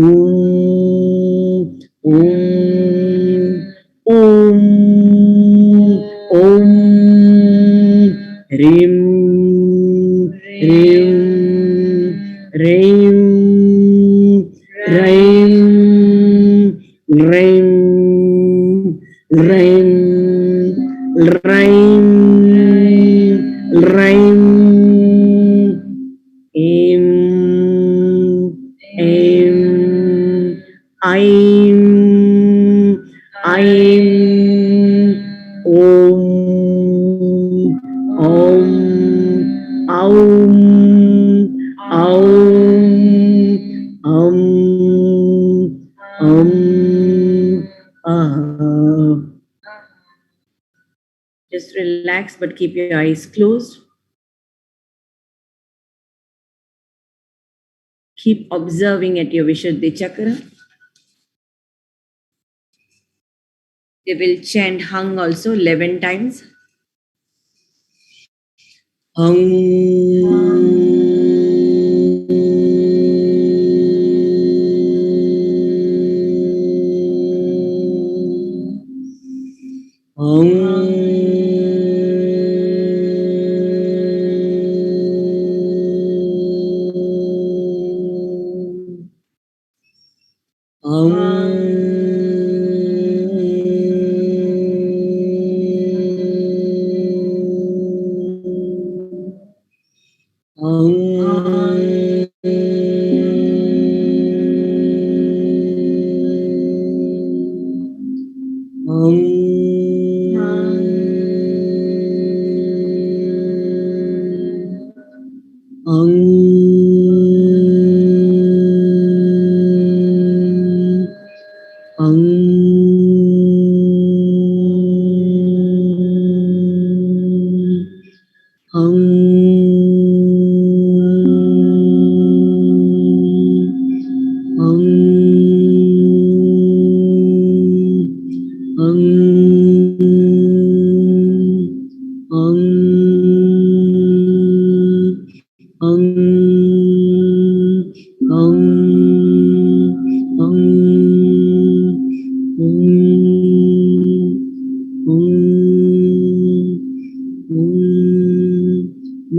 um, om, rim, rim, rim, rim, rim, rim, rim, rim, im, I'm, om, om, aum, aum, ah. Just relax, but keep your eyes closed. Keep observing at your Vishuddhi chakra. They will chant Hung also 11 times. Hung.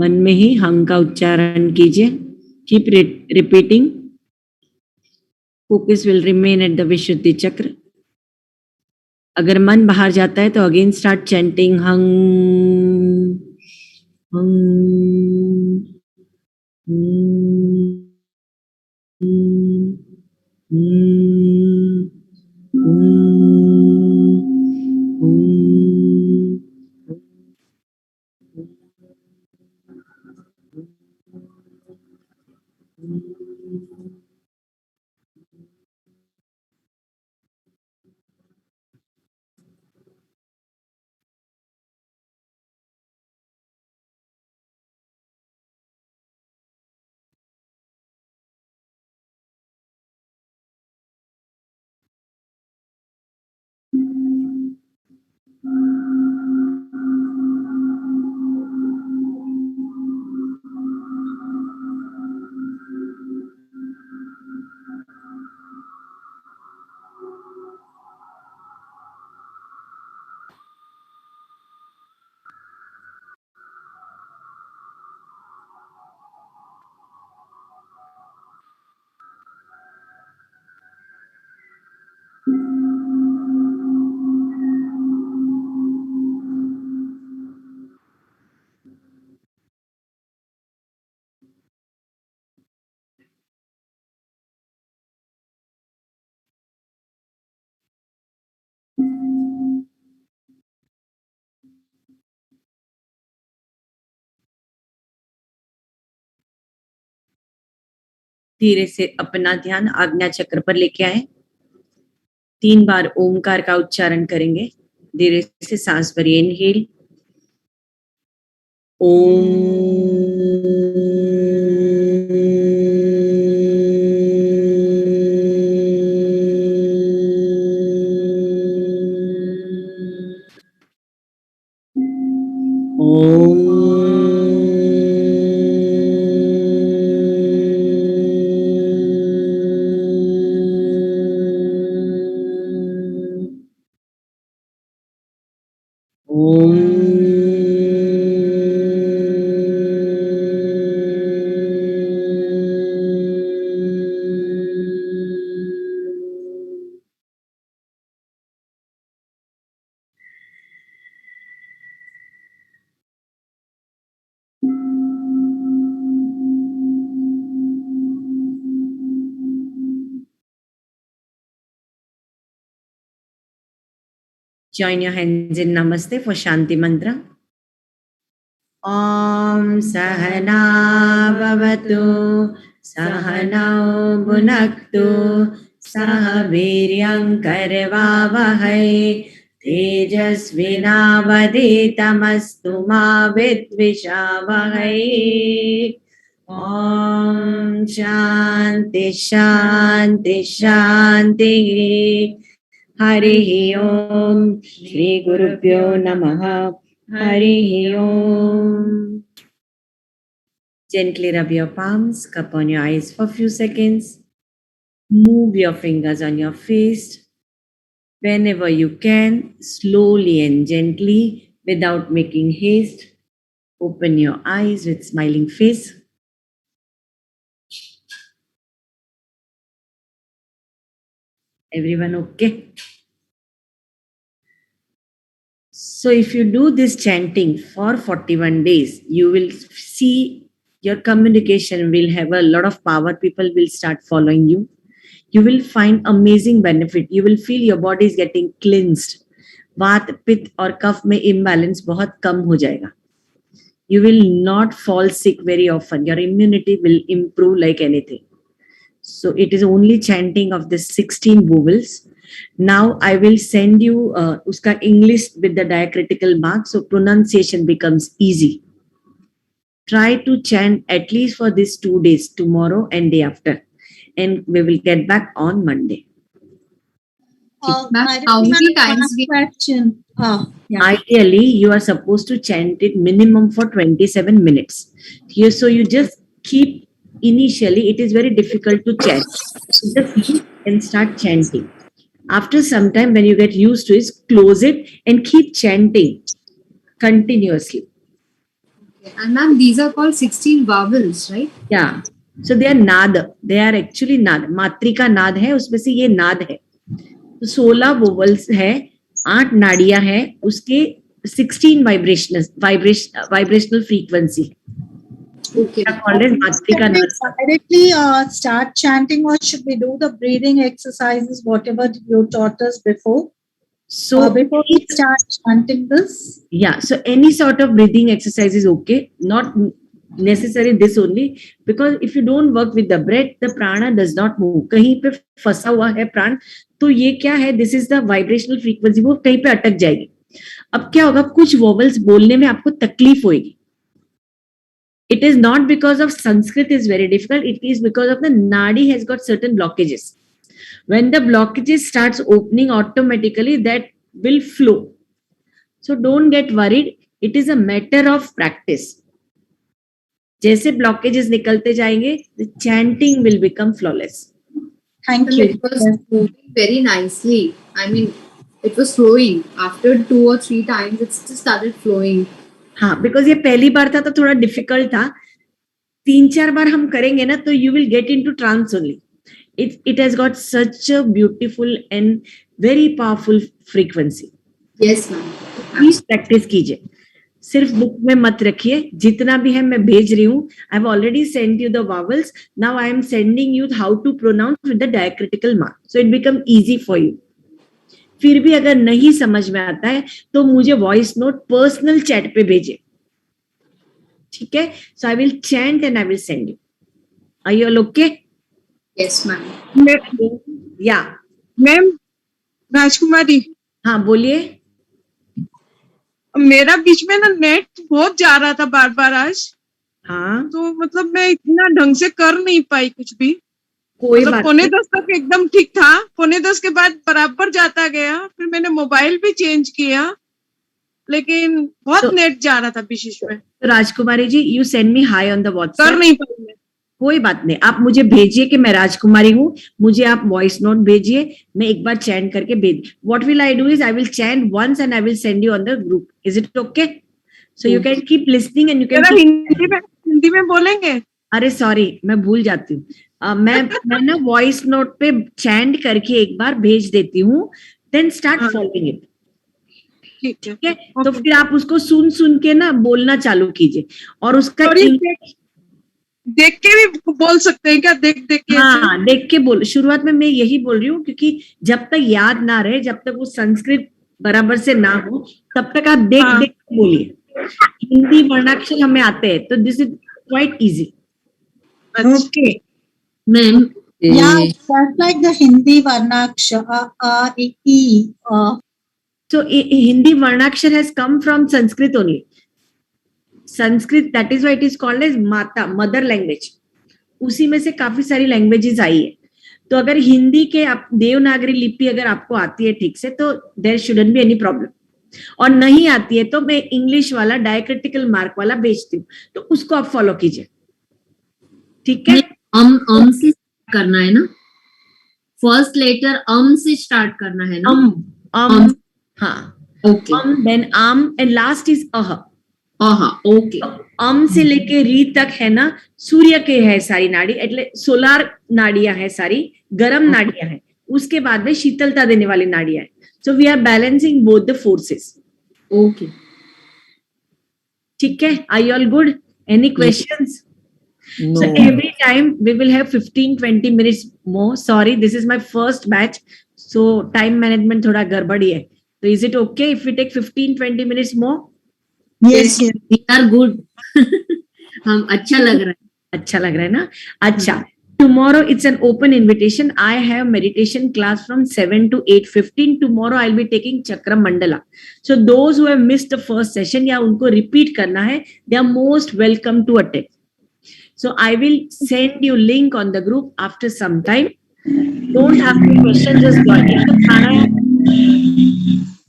मन में ही हंग का उच्चारण कीजिए. Keep repeating. Focus will remain at the Vishuddhi chakra. अगर मन बाहर जाता है तो अगेन स्टार्ट चैंटिंग हंग, हंग, हंग, हंग, धीरे से अपना ध्यान आज्ञा चक्र पर लेके आए। 3 बार ओमकार का उच्चारण करेंगे। धीरे से सांस भरिए, inhale Join your hands in Namaste for Shanti Mantra. Om Sahana Bhavatu Sahanau Bhunaktu Sah Viryam Karvavahai Tejasvinavaditamastu Ma Vidvishavahai. Om Shanti Shanti Shanti. Harihi Om. Shri Gurubhyo Namaha. Harihi Om. Gently rub your palms, cup on your eyes for a few seconds. Move your fingers on your face. Whenever you can, slowly and gently, without making haste, open your eyes with smiling face. Everyone okay? So if you do this chanting for 41 days, you will see your communication will have a lot of power. People will start following you. You will find amazing benefit. You will feel your body is getting cleansed. वात पित्त और कफ में imbalance बहुत कम हो जाएगा. You will not fall sick very often. Your immunity will improve like anything. So it is only chanting of the 16 vowels. Now I will send you uska English with the diacritical mark, so pronunciation becomes easy. Try to chant at least for these 2 days, tomorrow and day after, and we will get back on Monday. Ma'am, how many times we question? Ideally, you are supposed to chant it minimum for 27 minutes. So you just keep, initially it is very difficult to chant. So just look and start chanting. After some time, when you get used to it, close it and keep chanting continuously. And ma'am, these are called 16 vowels, right? Yeah. So they are नाद. They are actually नाद. मात्रिका नाद है, उसमें से ये नाद है. तो 16 वोवल्स है, 8 नाड़ियां है, उसके 16 vibrational frequency. Okay. They are called as Matrika Can we नाद. directly start chanting, or should we do the breathing exercises, whatever you taught us before? So Before we start chanting this? yeah, so any sort of breathing exercise is okay, not necessary this only, because if you don't work with the breath, the prana does not move. कहीं पे फंसा हुआ है प्राण, तो ये क्या है, this is the vibrational frequency, वो कहीं पे अटक जाएगी. अब क्या होगा, कुछ वोवल्स बोलने में आपको तकलीफ होगी. It is not because of Sanskrit is very difficult, it is because of the nadi has got certain blockages. When the blockages starts opening, automatically that will flow. So don't get worried, it is a matter of practice. जैसे blockages निकलते जाएंगे, the chanting will become flawless. Thank And you. it was moving very nicely. I mean, it was flowing. After 2 or 3 times, it just started flowing. हाँ, because ये पहली बार था तो थोड़ा difficult था. 3-4 बार हम करेंगे ना, तो you will get into trance only. It has got such a beautiful and very powerful frequency. Yes, ma'am. Please practice कीजिए, सिर्फ बुक में मत रखिए. जितना भी है मैं भेज रही हूँ. I have already send you the vowels. Now I am sending you how to pronounce with the diacritical mark, so it become easy for you. फिर भी अगर नहीं समझ में आता है तो मुझे वॉइस नोट पर्सनल चैट पे भेजिए, ठीक है? So I will chant and I will send you. Are you all okay? Yes, ma'am. या मैम राजकुमारी, हाँ बोलिए। मेरा बीच में ना नेट बहुत जा रहा था बार बार आज, हाँ तो मतलब मैं इतना ढंग से कर नहीं पाई कुछ भी। कोई मतलब बात पौने नहीं। 10 तक एकदम ठीक था, पौने 10 के बाद बराबर जाता गया, फिर मैंने मोबाइल भी चेंज किया, लेकिन बहुत तो- नेट जा रहा था बीच में, तो Rajkumari ji you send me hi on the कर व्हाट्सएप। नहीं पाई मैं। कोई बात नहीं, आप मुझे भेजिए कि मैं राजकुमारी हूँ, मुझे आप वॉइस नोट भेजिए, मैं एक बार चैंट करके भेज। What will I do is I will chant once and I will send you on the group. Is it okay? So you can keep listening and you जरा कैन। हिंदी में बोलेंगे? अरे sorry मैं भूल जाती हूँ। मैं ना वॉइस नोट पे चैंट करके एक बार भेज देती हूँ, देन स्टार्ट हाँ। Following it. ठीक है। ठीक है, तो Okay. फिर आप उसको सुन सुन के ना बोलना चालू कीजिए और उसका और ये देख के भी बोल सकते हैं क्या? देख देख के ऐसे? हाँ देख के बोल। शुरुआत में मैं यही बोल रही हूँ क्योंकि जब तक याद ना रहे, जब तक वो संस्कृत बराबर से ना हो, तब तक आप देख हाँ। देख के बोलिए। हिंदी वर्णाक्षर हमें आते हैं तो दिस इज क्वाइट इजी। अच्छा। Okay Ma'am, Yeah, it's just like the Hindi Varnaksha, E. so Hindi वर्णाक्षर has come from Sanskrit only. Sanskrit, that is why it is called as माता, मदर लैंग्वेज। उसी में से काफी सारी लैंग्वेजेस आई है। तो अगर हिंदी के आप देवनागरी लिपि अगर आपको आती है ठीक से तो there shouldn't be any problem, और नहीं आती है तो मैं इंग्लिश वाला डायक्रिटिकल मार्क वाला भेजती हूँ, तो उसको आप फॉलो कीजिए। ठीक है, से करना है ना, फर्स्ट लेटर से स्टार्ट करना है ना। हाँ okay, then and last is uh. Okay, से लेके री तक है ना, सूर्य के है सारी नाड़ी, એટલે सोलार नाड़ियां है सारी, गरम नाड़ियां है, उसके बाद में शीतलता देने वाली नाड़ियां है। So we are balancing both the forces. Okay. ठीक है, are you all good? Any questions? So every time we will have 15-20 minutes more. Sorry, this is my first batch, so time management थोड़ा गड़बड़ी है। So is it okay if we take 15-20 minutes more? Yes, yes. We are good. हम अच्छा लग रहा है। अच्छा लग रहा है ना? अच्छा, tomorrow it's an open invitation. I have meditation class from 7 to 8:15. Tomorrow I'll be taking Chakra Mandala. So those who have missed the first session या उनको repeat करना है, they are most welcome to attend. So I will send you link on the group after some time. Don't have any questions, just join. It's a pranayam.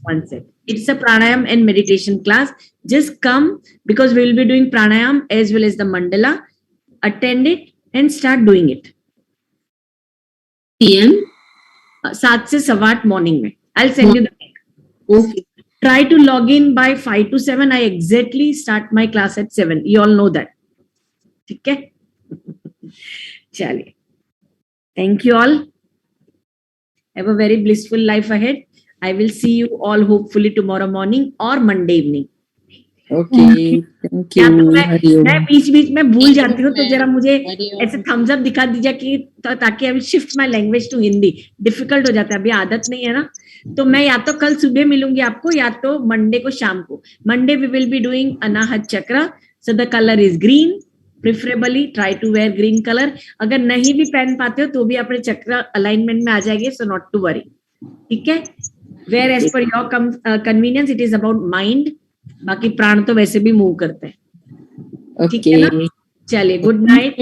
One sec. It's a pranayam and meditation class. Just come because we will be doing pranayam as well as the mandala. Attend it and start doing it. PM. 7 से 8 morning में. I'll send you the link. Okay. Try to log in by 5 to 7. I exactly start my class at 7. You all know that. ठीक है, चलिए, thank you all, have a very blissful life ahead. I will see you all hopefully tomorrow morning और Monday evening. Okay, thank you. मैं बीच बीच में भूल जाती हूँ, तो जरा मुझे ऐसे थम्स अप दिखा दीजिए कि ताकि अभी shift my language to Hindi. Difficult हो जाता है, अभी आदत नहीं है ना। तो मैं या तो कल सुबह मिलूंगी आपको या तो मंडे को शाम को। Monday we will be doing Anahata chakra, so the colour is green. Preferably try to wear green colour. अगर नहीं भी पहन पाते हो तो भी अपने चक्र अलाइनमेंट में आ जाएंगे, सो नॉट टू वरी। ठीक है, where as per your convenience, it is about mind. बाकी प्राण तो वैसे भी मूव करते हैं। ठीक है ना? चलिए, गुड नाइट।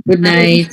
Good night.